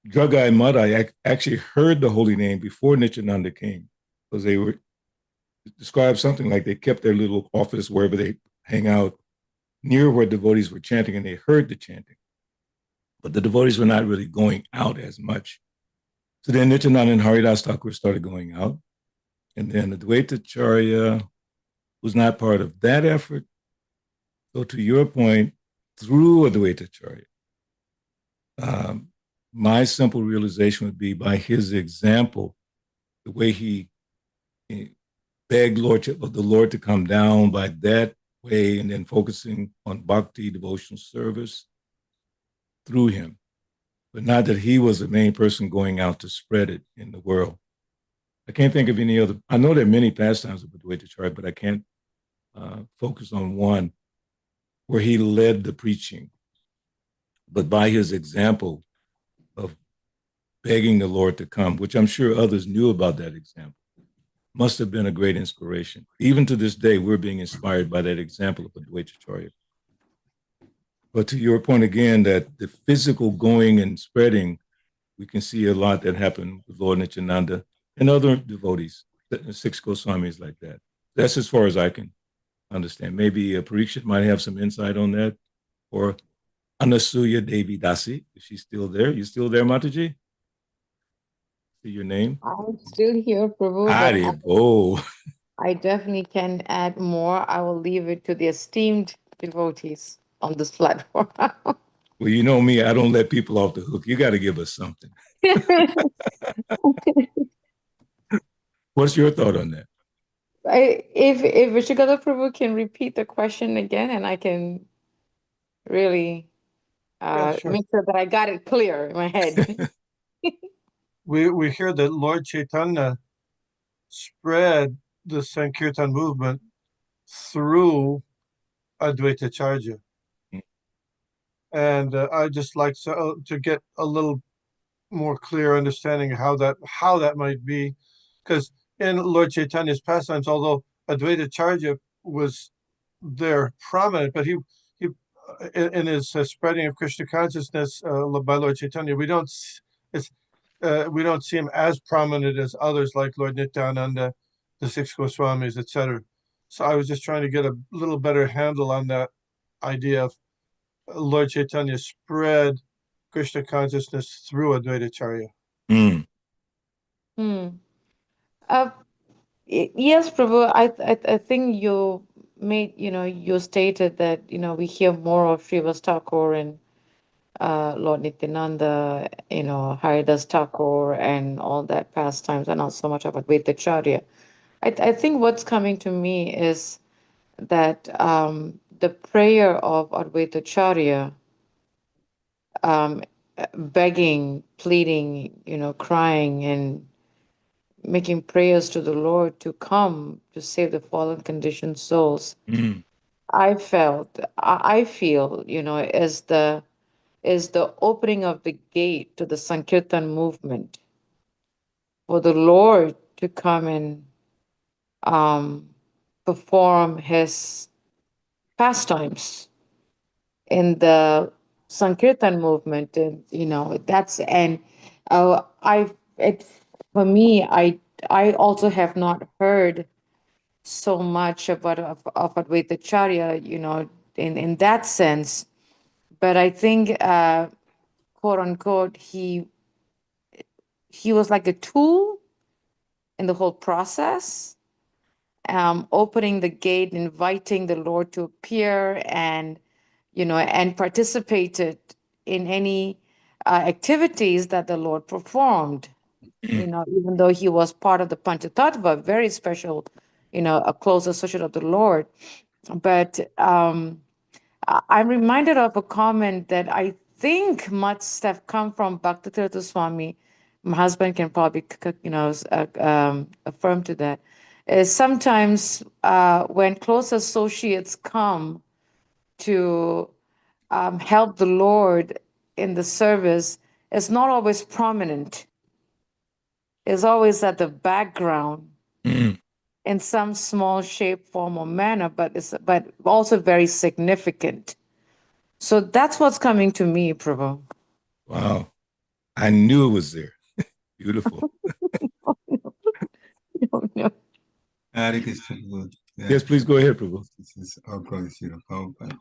Jagai Madai actually heard the holy name before Nityananda came, because they were described something like they kept their little office wherever they hang out near where devotees were chanting, and they heard the chanting. But the devotees were not really going out as much. So then Nityananda and Haridas Thakur started going out. And then Advaita-charya was not part of that effort. So to your point, through Advaita-charya, my simple realization would be by his example, the way he begged the Lord to come down by that way, and then focusing on bhakti, devotional service. through him, but not that he was the main person going out to spread it in the world. I can't think of any other. I know there are many pastimes of Advaita-charya, but I can't focus on one where he led the preaching. But by his example of begging the Lord to come, which I'm sure others knew about that example, must have been a great inspiration. Even to this day, we're being inspired by that example of Advaita-charya. But to your point again, that the physical going and spreading, we can see a lot that happened with Lord Nityananda and other devotees, 6 Goswamis like that. That's as far as I can understand. Maybe Parikshit might have some insight on that, or Anasuya Devi Dasi. Is she still there? You still there, Mataji? See your name? I'm still here, Prabhu. I definitely can add more. I will leave it to the esteemed devotees on this platform. Well, you know me, I don't let people off the hook. You got to give us something. What's your thought on that? If Vishigata Prabhu can repeat the question again, and I can really Sure. make sure that I got it clear in my head. We hear that Lord Chaitanya spread the Sankirtan movement through Advaita-charya. And I'd just like to get a little more clear understanding of how that might be, because in Lord Chaitanya's pastimes, although Advaita-charya was there prominent, but he in his spreading of Krishna consciousness by Lord Chaitanya, we don't see him as prominent as others like Lord Nityananda, the 6 Goswamis, etc. So I was just trying to get a little better handle on that idea of Lord Chaitanya spread Krishna consciousness through Advaita-charya. Yes, Prabhu. I think you made, you stated that, we hear more of Srivas Thakur and Lord Nityananda, Haridas Thakur and all that pastimes, and not so much of Advaita-charya. I think what's coming to me is that the prayer of Advaita-charya, begging, pleading, crying and making prayers to the Lord to come to save the fallen conditioned souls. I feel, as the opening of the gate to the Sankirtan movement for the Lord to come and perform his pastimes in the Sankirtan movement, and for me, I also have not heard so much about of Advaita-charya, in that sense, but I think, quote unquote, he was like a tool in the whole process, opening the gate, inviting the Lord to appear, and participated in any activities that the Lord performed. Even though he was part of the Panchatattva, very special, a close associate of the Lord. But I'm reminded of a comment that I think must have come from Bhaktitirtha Swami. My husband can probably, affirm to that. Is sometimes when close associates come to help the Lord in the service, it's not always prominent. It's always at the background in some small shape, form, or manner, but also very significant. So that's what's coming to me, Prabhu. Wow. I knew it was there. Beautiful. No. Yes, please go ahead, Prabhu. This is our brother, Prabhupada.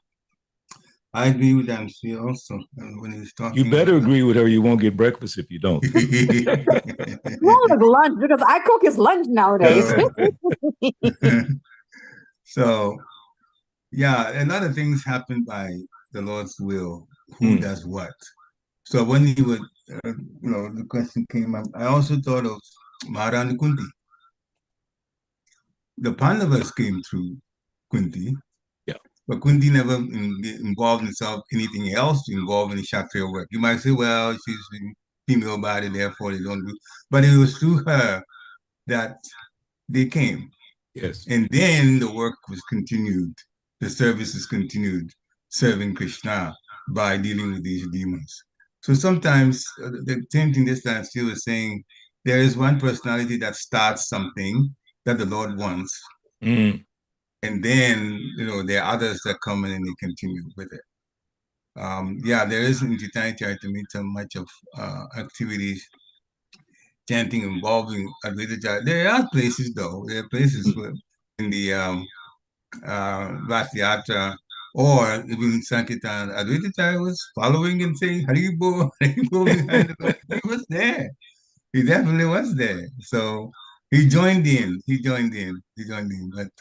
I agree with them, also. When he was talking, you better agree with her. You won't get breakfast if you don't. Well, like lunch, because I cook his lunch nowadays. So, yeah, a lot of things happen by the Lord's will. Who does what? So when he would, the question came up, I also thought of Maharani Kunti. The Pandavas came through Kunti. Yeah. But Kunti never involved himself anything else involved in the Kshatriya work. You might say, well, she's a female body, therefore they don't do. But it was through her that they came. Yes. And then the work was continued. The services continued, serving Krishna by dealing with these demons. So sometimes the same thing this time still is saying, there is one personality that starts something that the Lord wants. Mm. And then, there are others that come in and they continue with it. Yeah, there is in Chaitanya Charitamrita much of activities, chanting involving Advaita Charya. There are places, though. There are places where in the Vasyatra or even Sankirtan, Advaita Charya was following and saying Haribo, Haribo behind the Lord. He was there. He definitely was there. So he joined in. But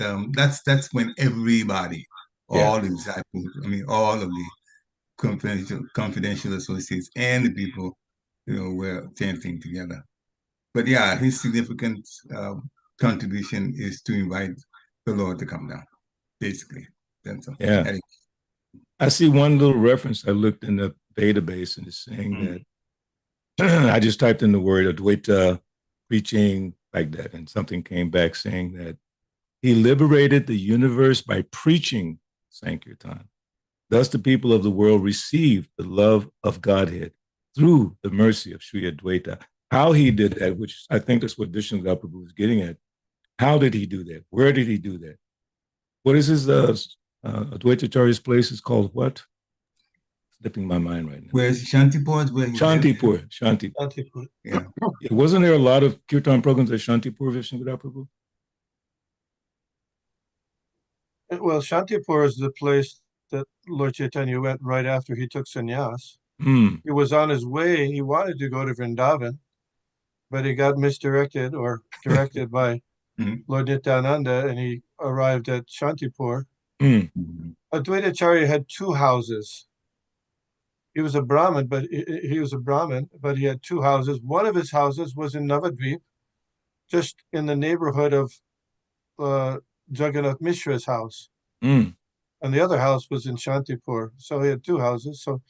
that's when everybody, all the disciples, all of the confidential associates and the people, were chanting together. But yeah, his significant contribution is to invite the Lord to come down, basically. That's all. Yeah. I see one little reference. I looked in the database and it's saying that I just typed in the word Advaita preaching like that, and something came back saying that he liberated the universe by preaching Sankirtan. Thus, the people of the world received the love of Godhead through the mercy of Śrī Advaita. How he did that, which I think that's what Viṣṇu Prabhu was getting at. How did he do that? Where did he do that? What is his Advaitacharya's place is called what? Slipping my mind right now. Where's Shantipur? Shantipur. Yeah. Wasn't there a lot of kirtan programs at Shantipur, Viṣṇu Prabhu? Well, Shantipur is the place that Lord Chaitanya went right after he took sannyas. He was on his way. He wanted to go to Vrindavan, but he got misdirected or directed by Lord Nityananda, and he arrived at Shantipur. Advaitacharya had two houses. He was a Brahmin, but he had two houses. One of his houses was in Navadvip, just in the neighborhood of Jagannath Mishra's house. And the other house was in Shantipur. So he had two houses. So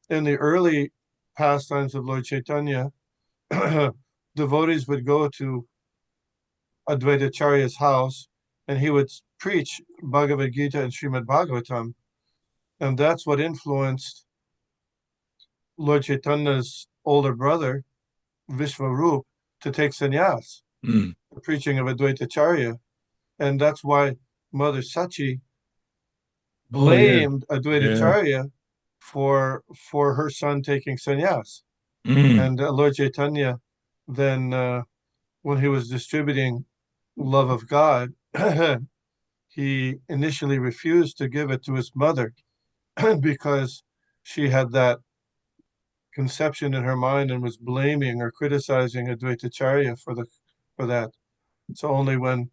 in the early pastimes of Lord Chaitanya, devotees would go to Advaitacharya's house and he would preach Bhagavad Gita and Srimad Bhagavatam. And that's what influenced Lord Chaitanya's older brother, Viṣvara, to take sannyas, the preaching of Advaitacharya. And that's why Mother Sachi blamed Advaitacharya for her son taking sannyas. And Lord Chaitanya then, when he was distributing love of God, he initially refused to give it to his mother because she had that conception in her mind and was blaming or criticizing Advaitacharya for that. So only when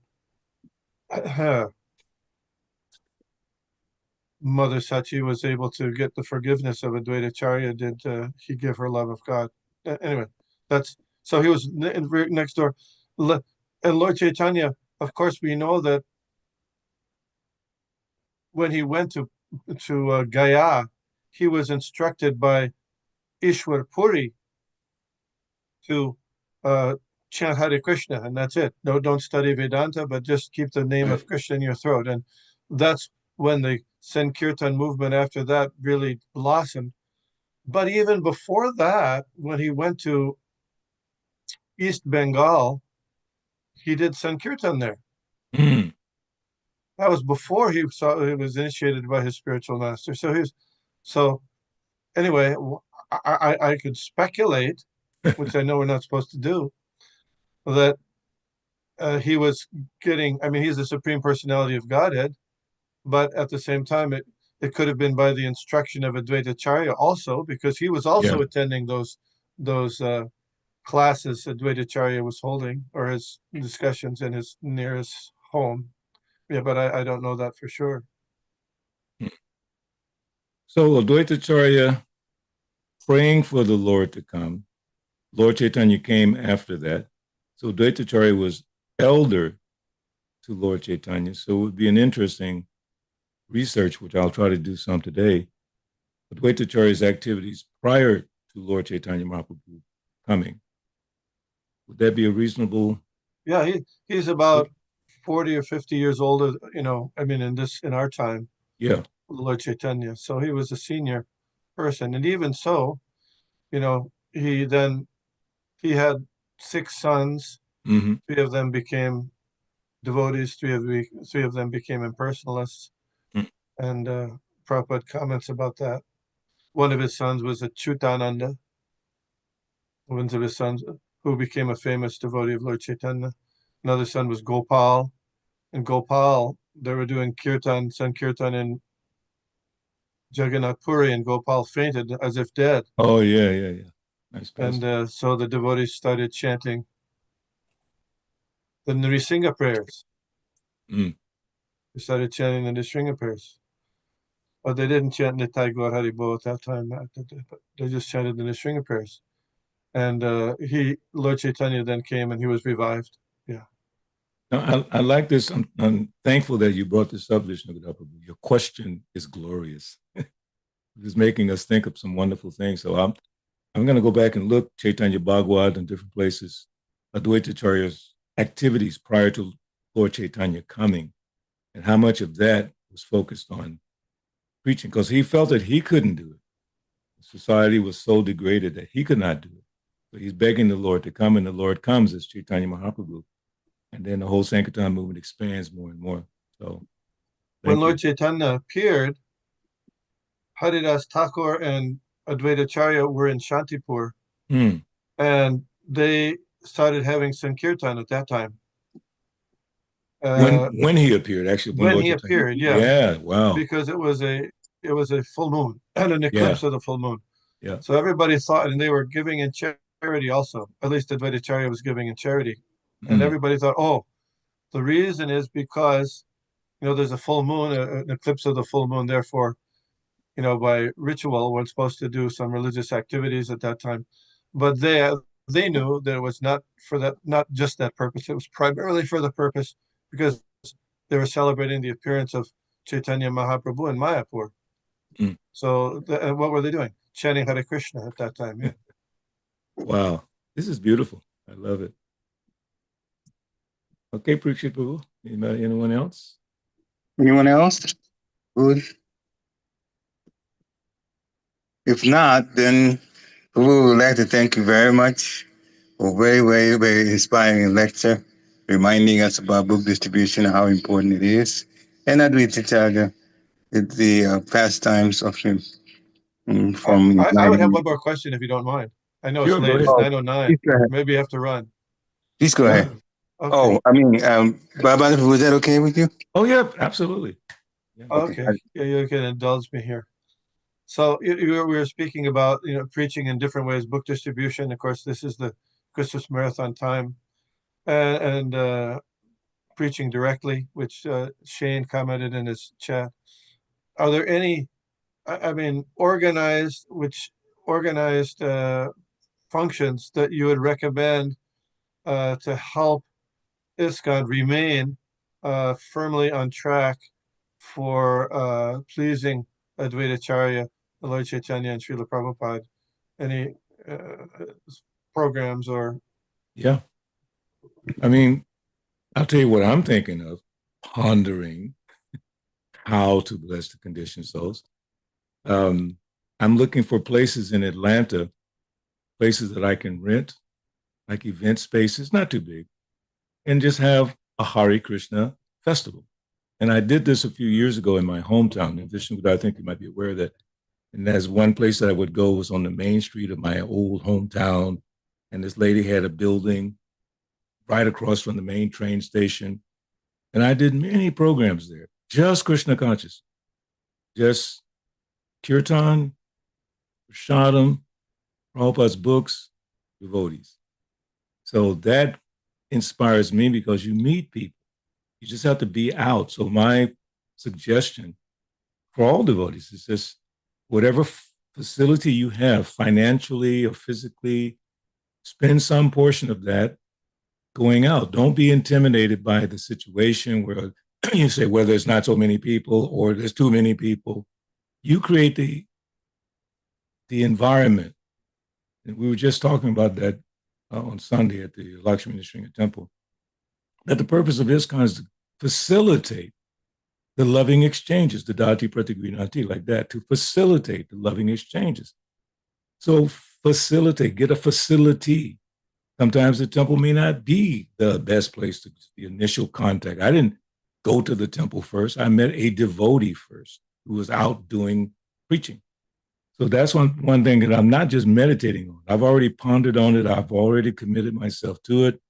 Mother Sachi was able to get the forgiveness of Advaitacharya did he give her love of God. Anyway, so he was next door. And Lord Chaitanya, of course, we know that when he went to Gaya, he was instructed by Ishwar Puri to chant Hare Krishna, and that's it. No, don't study Vedanta, but just keep the name of Krishna in your throat. And that's when the Sankirtan movement after that really blossomed. But even before that, when he went to East Bengal, he did Sankirtan there. That was before he was initiated by his spiritual master. So anyway, I could speculate, which I know we're not supposed to do, that he was getting, he's the Supreme Personality of Godhead, but at the same time, it could have been by the instruction of Advaitacharya also, because he was also attending those classes Advaitacharya was holding, or his discussions in his nearest home. Yeah, but I don't know that for sure. So Advaitacharya praying for the Lord to come. Lord Chaitanya came after that. So Advaitacharya was elder to Lord Chaitanya. So it would be an interesting research, which I'll try to do some today, Advaitacharya's activities prior to Lord Chaitanya Mahaprabhu coming. Would that be a reasonable? Yeah, he's about 40 or 50 years older, I mean, in our time. Yeah. Lord Chaitanya. So he was a senior person. And even so, he had 6 sons. Mm-hmm. 3 of them became devotees, 3 of them became impersonalists. Mm. And Prabhupada comments about that. One of his sons was Achyutananda, one of his sons who became a famous devotee of Lord Chaitanya. Another son was Gopal. And Gopal, they were doing Sankirtan in Jagannath Puri, and Gopal fainted as if dead. Oh, yeah. Nice. And so the devotees started chanting the Nrisimha prayers. Mm. They started chanting the Nrisimha prayers. But they didn't chant Nitai Gaur Hari Bo at that time. They just chanted the Nrisimha prayers. And Lord Chaitanya then came and he was revived. Yeah. Now, I like this. I'm thankful that you brought this up, Viṣṇu Himself. Your question is glorious. It's making us think of some wonderful things. So I'm going to go back and look Chaitanya Bhagavad in different places, Advaitacharya's activities prior to Lord Chaitanya coming, and how much of that was focused on preaching, because he felt that he couldn't do it. Society was so degraded that he could not do it. So he's begging the Lord to come, and the Lord comes as Chaitanya Mahaprabhu. And then the whole Sankirtan movement expands more and more. So when Lord Chaitanya appeared, Haridas Thakur and Advaitacharya were in Shantipur, and they started having Sankirtan at that time. When he appeared, actually. When he appeared, yeah. Yeah, wow. Because it was a full moon and an eclipse of the full moon. Yeah. So everybody thought, and they were giving in charity also. At least Advaitacharya was giving in charity. And everybody thought, oh, the reason is because, there's a full moon, an eclipse of the full moon. Therefore, by ritual, we're supposed to do some religious activities at that time. But they knew that it was not for that, not just that purpose. It was primarily for the purpose because they were celebrating the appearance of Chaitanya Mahaprabhu in Mayapur. So what were they doing? Chanting Hare Krishna at that time. Yeah. Wow. This is beautiful. I love it. Okay, Prabhu. Anyone else? Anyone else? Good. If not, then we would like to thank you very much for a very, very, very inspiring lecture, reminding us about book distribution and how important it is. And Advaitacharya, the pastimes of him from. I would have one more question if you don't mind. I know it's late. It's 9:09. Maybe you have to run. Please go ahead. Okay. Oh, I mean, Balabhadra, was that okay with you? Oh, yeah, absolutely. Yeah. Okay. Yeah, you can indulge me here. So we were speaking about, preaching in different ways, book distribution. Of course, this is the Christmas marathon time, and preaching directly, which Shane commented in his chat. Are there any, organized functions that you would recommend to help ISKCON remain firmly on track for pleasing Advaitacharya, Lord Chaitanya, and Srila Prabhupada? Any programs or? Yeah. I'll tell you what I'm thinking of, pondering how to bless the conditioned souls. I'm looking for places in Atlanta, places that I can rent, like event spaces, not too big, and just have a Hare Krishna festival. And I did this a few years ago in my hometown in Viṣṇu. I think you might be aware of that. And there's one place that I would go was on the main street of my old hometown. And this lady had a building right across from the main train station. And I did many programs there, just Krishna conscious, just kirtan, prashadam, Prabhupada's books, devotees. So that inspires me because you meet people. You just have to be out. So my suggestion for all devotees is just whatever facility you have, financially or physically, spend some portion of that going out. Don't be intimidated by the situation where you say whether it's not so many people or there's too many people, you create the environment. And we were just talking about that on Sunday at the Lakshmi Nrsimha Temple, that the purpose of ISKCON is to facilitate the loving exchanges, the dati pratigrinati, like that, to facilitate the loving exchanges. So facilitate, get a facility. Sometimes the temple may not be the best place to the initial contact. I didn't go to the temple first. I met a devotee first who was out doing preaching. So that's one thing that I'm not just meditating on. I've already pondered on it. I've already committed myself to it.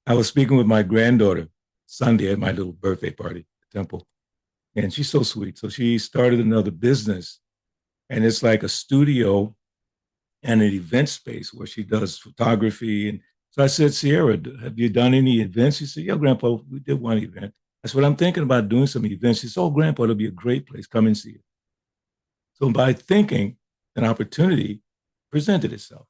I was speaking with my granddaughter Sunday at my little birthday party at the temple, and she's so sweet. So she started another business, and it's like a studio and an event space where she does photography. And so I said, Sierra, have you done any events? She said, yeah, Grandpa, we did one event. I said, well, I'm thinking about doing some events. She said, oh, Grandpa, it'll be a great place. Come and see it. So by thinking, an opportunity presented itself.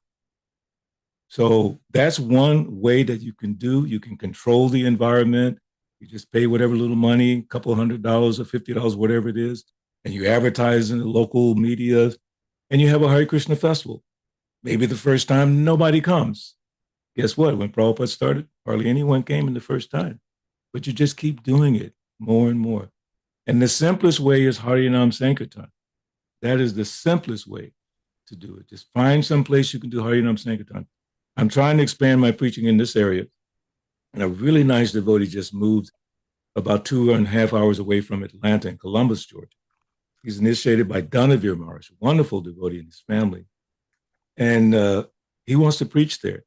So that's one way that you can do. You can control the environment. You just pay whatever little money, a couple $100 or $50, whatever it is, and you advertise in the local media, and you have a Hare Krishna festival. Maybe the first time nobody comes. Guess what? When Prabhupada started, hardly anyone came in the first time. But you just keep doing it more and more. And the simplest way is Harinam Sankirtan. That is the simplest way to do it. Just find some place you can do Harinam Sankirtan. I'm trying to expand my preaching in this area. And a really nice devotee just moved about 2.5 hours away from Atlanta in Columbus, Georgia. He's initiated by Dhanavir Maharaj, a wonderful devotee and his family. And he wants to preach there.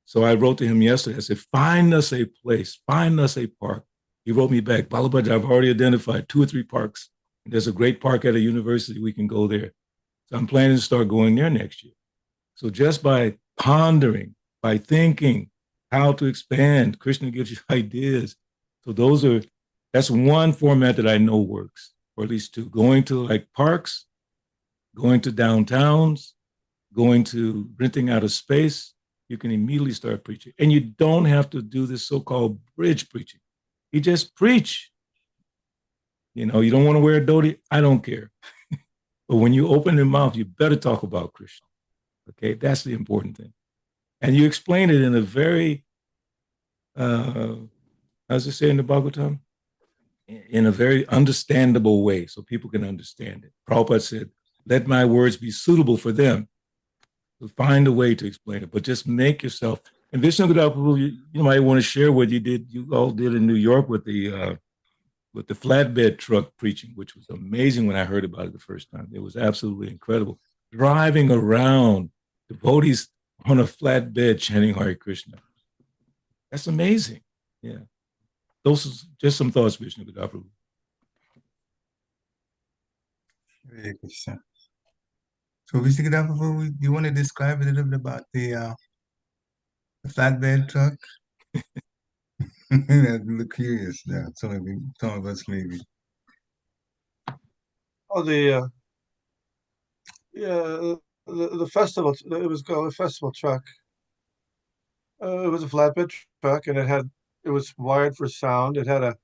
So I wrote to him yesterday. I said, find us a place, find us a park. He wrote me back, Balabhadra, I've already identified 2 or 3 parks. There's a great park at a university. We can go there. So I'm planning to start going there next year. So just by pondering, by thinking how to expand, Krishna gives you ideas. So that's one format that I know works, or at least 2. Going to like parks, going to downtowns, going to renting out a space, you can immediately start preaching. And you don't have to do this so-called bridge preaching. You just preach. You know, you don't want to wear a dhoti, I don't care. But when you open your mouth, you better talk about Krishna. Okay, that's the important thing. And you explain it in a very, how's it say in the Bhagavatam? In a very understandable way, so people can understand it. Prabhupada said, let my words be suitable for them. So find a way to explain it, but just make yourself. And Viṣṇu Himself, you might want to share what you all did in New York with the flatbed truck preaching, which was amazing when I heard about it the first time. It was absolutely incredible. Driving around, devotees on a flatbed chanting Hare Krishna. That's amazing. Yeah. Those are just some thoughts, Viṣṇu Himself. Hare Krishna. So, Viṣṇu Himself, you want to describe a little bit about the flatbed truck? I look curious now. Some of us maybe. Oh, the festival. It was called a festival truck. It was a flatbed truck, and it was wired for sound. It had a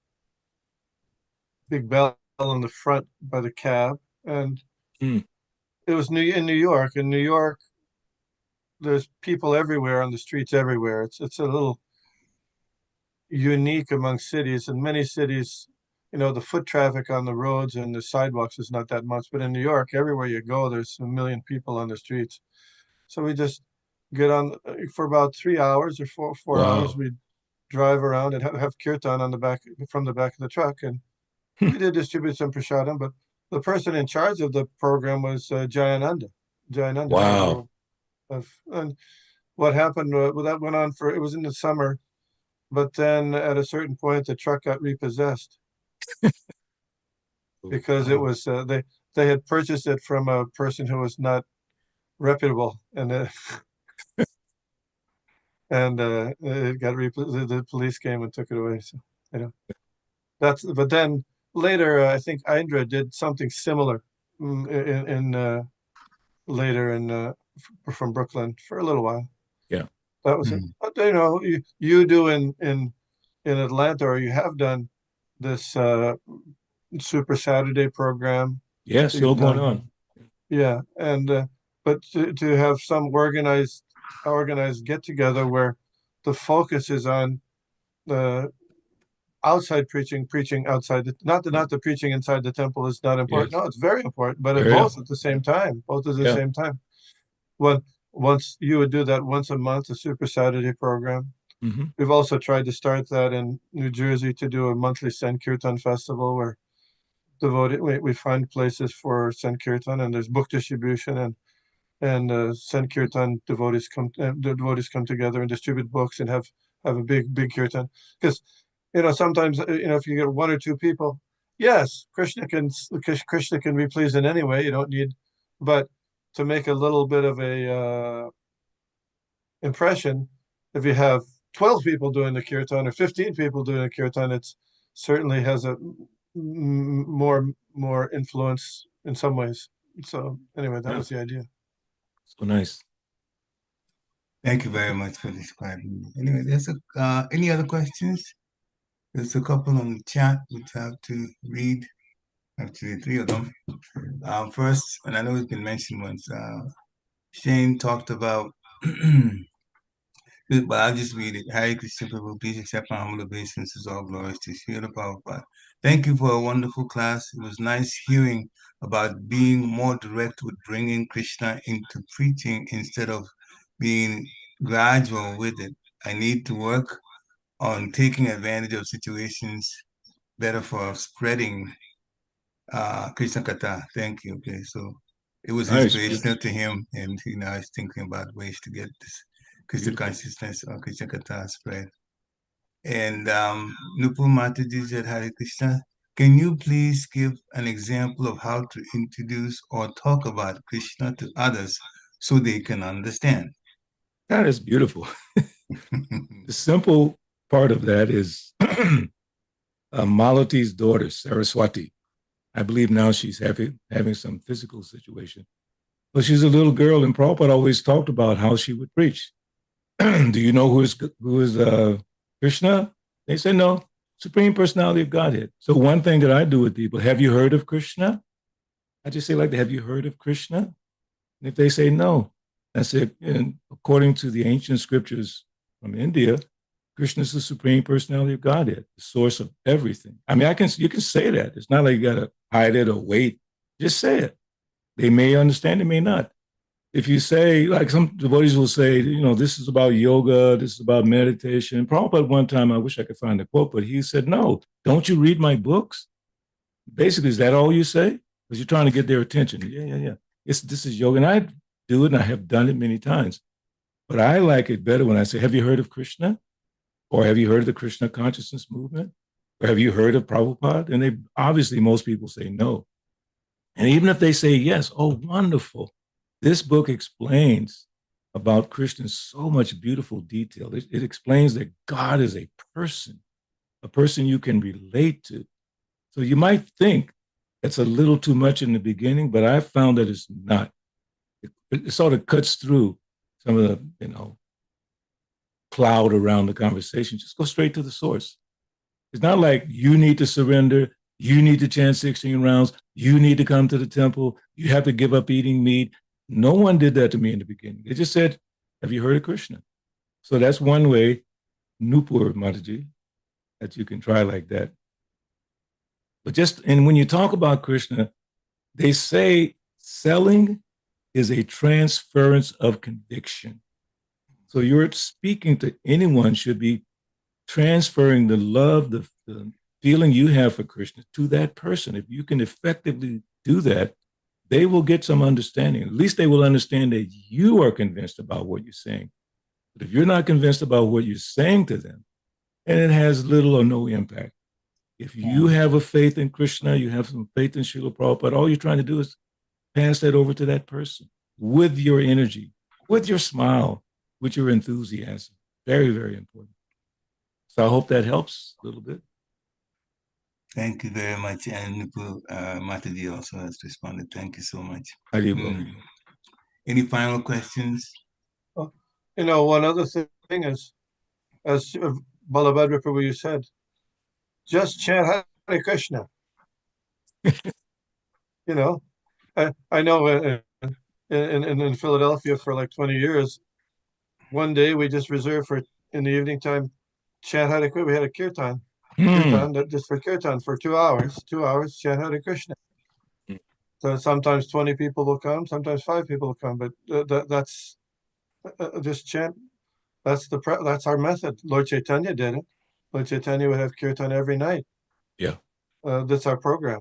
big bell in the front by the cab, and it was in New York. In New York, there's people everywhere on the streets everywhere. It's a little unique among cities. In many cities, you know, the foot traffic on the roads and the sidewalks is not that much. But in New York, everywhere you go, there's 1 million people on the streets. So we just get on for about 3 hours or four Wow. hours. We drive around and have kirtan from the back of the truck, and we did distribute some prasadam. But the person in charge of the program was Jayananda. Wow. And what happened? That went on it was in the summer, but then at a certain point, the truck got repossessed because it was they had purchased it from a person who was not reputable, and it got the police came and took it away. So but then later I think Indra did something similar later from Brooklyn for a little while. Yeah, that was it. But you know, you do in Atlanta, or you have done this Super Saturday program. Yeah, still going on. Yeah, and but to have some organized get together where the focus is on the outside preaching outside not the preaching inside the temple is not important. Yes. No, it's very important, but Very both important. at the same time. Both at the Yeah. same time. Once you would do that once a month, a Super Saturday program. Mm-hmm. We've also tried to start that in New Jersey to do a monthly Sankirtan festival where we find places for Sankirtan, and there's book distribution and Sankirtan devotees come together and distribute books and have a big kirtan. Because sometimes if you get one or two people, yes, Krishna can be pleased in any way. You don't need, but to make a little bit of a impression, if you have 12 people doing the kirtan or 15 people doing the kirtan, it certainly has a more influence in some ways. So anyway, that was the idea. So nice. Thank you very much for describing. Anyway, there's any other questions? There's a couple on the chat which I have to read. Actually, 3 of them. First, and I know it's been mentioned once, Shane talked about, but I'll just read it. Hare Krishna, Prabhu, please accept my humble obeisances, all glories to Śrī Advaita. Thank you for a wonderful class. It was nice hearing about being more direct with bringing Krishna into preaching instead of being gradual with it. I need to work on taking advantage of situations better for spreading Krishna Katha. Thank you. Okay, so it was Nice. inspirational to him, and now he's thinking about ways to get this Krishna consciousness or Krishna Katha spread. And Nupur Mataji said, Hare Krishna, can you please give an example of how to introduce or talk about Krishna to others so they can understand? That is beautiful. The simple part of that is Malati's daughter, Saraswati. I believe now she's having some physical situation. But she's a little girl, and Prabhupada always talked about how she would preach. Do you know who is Krishna? They say no, Supreme Personality of Godhead. So one thing that I do with people, have you heard of Krishna? I just say like, have you heard of Krishna? And if they say no, I say, and according to the ancient scriptures from India, Krishna is the Supreme Personality of Godhead, the source of everything. I mean, you can say that. It's not like you got to hide it or wait. Just say it. They may understand, they may not. If you say, like some devotees will say, this is about yoga, this is about meditation. Prabhupada one time, I wish I could find the quote, but he said, no, don't you read my books? Basically, is that all you say? Because you're trying to get their attention. Yeah. This is yoga, and I do it, and I have done it many times. But I like it better when I say, have you heard of Krishna? Or have you heard of the Krishna consciousness movement? Or have you heard of Prabhupada? And obviously, most people say no. And even if they say yes, oh, wonderful. This book explains about Krishna in so much beautiful detail. It explains that God is a person you can relate to. So you might think it's a little too much in the beginning, but I found that it's not. It sort of cuts through some of the, cloud around the conversation. Just go straight to the source. It's not like you need to surrender, you need to chant 16 rounds, you need to come to the temple, you have to give up eating meat. No one did that to me in the beginning. They just said, have you heard of Krishna? So that's one way, Nupur Mataji, that you can try like that. But and when you talk about Krishna, they say selling is a transference of conviction. So you're speaking to anyone should be transferring the love, the feeling you have for Krishna to that person. If you can effectively do that, they will get some understanding. At least they will understand that you are convinced about what you're saying. But if you're not convinced about what you're saying to them, and it has little or no impact. If you have a faith in Krishna, you have some faith in Srila Prabhupada, all you're trying to do is pass that over to that person with your energy, with your smile, with your enthusiasm. Very, very important. So I hope that helps a little bit. Thank you very much. And Nupur Mataji also has responded. Thank you so much. Any final questions? One other thing is, as Balabhadra Prabhu, you said, just chant Hare Krishna. You know, I know in Philadelphia for like 20 years, one day we just reserved for in the evening time, chant Hare Krishna. We had a kirtan, just for kirtan for 2 hours, chant Hare Krishna. So sometimes 20 people will come, sometimes 5 people will come, but that's just chant. That's our method. Lord Chaitanya did it. Lord Chaitanya would have kirtan every night. Yeah. That's our program.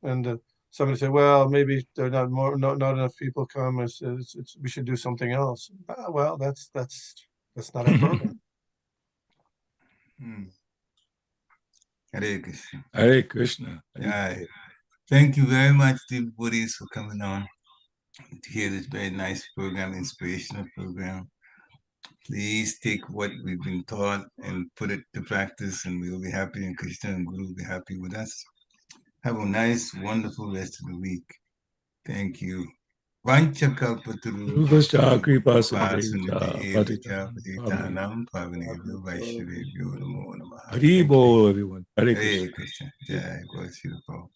And somebody said, well, maybe there are not enough people come. We should do something else. Well, that's not our program. Hare Krishna. Hare Krishna. Right. Thank you very much, dear Buddhists, for coming on to hear this very nice program, inspirational program. Please take what we've been taught and put it to practice, and we'll be happy, and Krishna and Guru will be happy with us. Have a nice, wonderful rest of the week. Thank you. Rupascha kripa Haribol, everyone. Hare Krishna. Jai Guru Prabhu.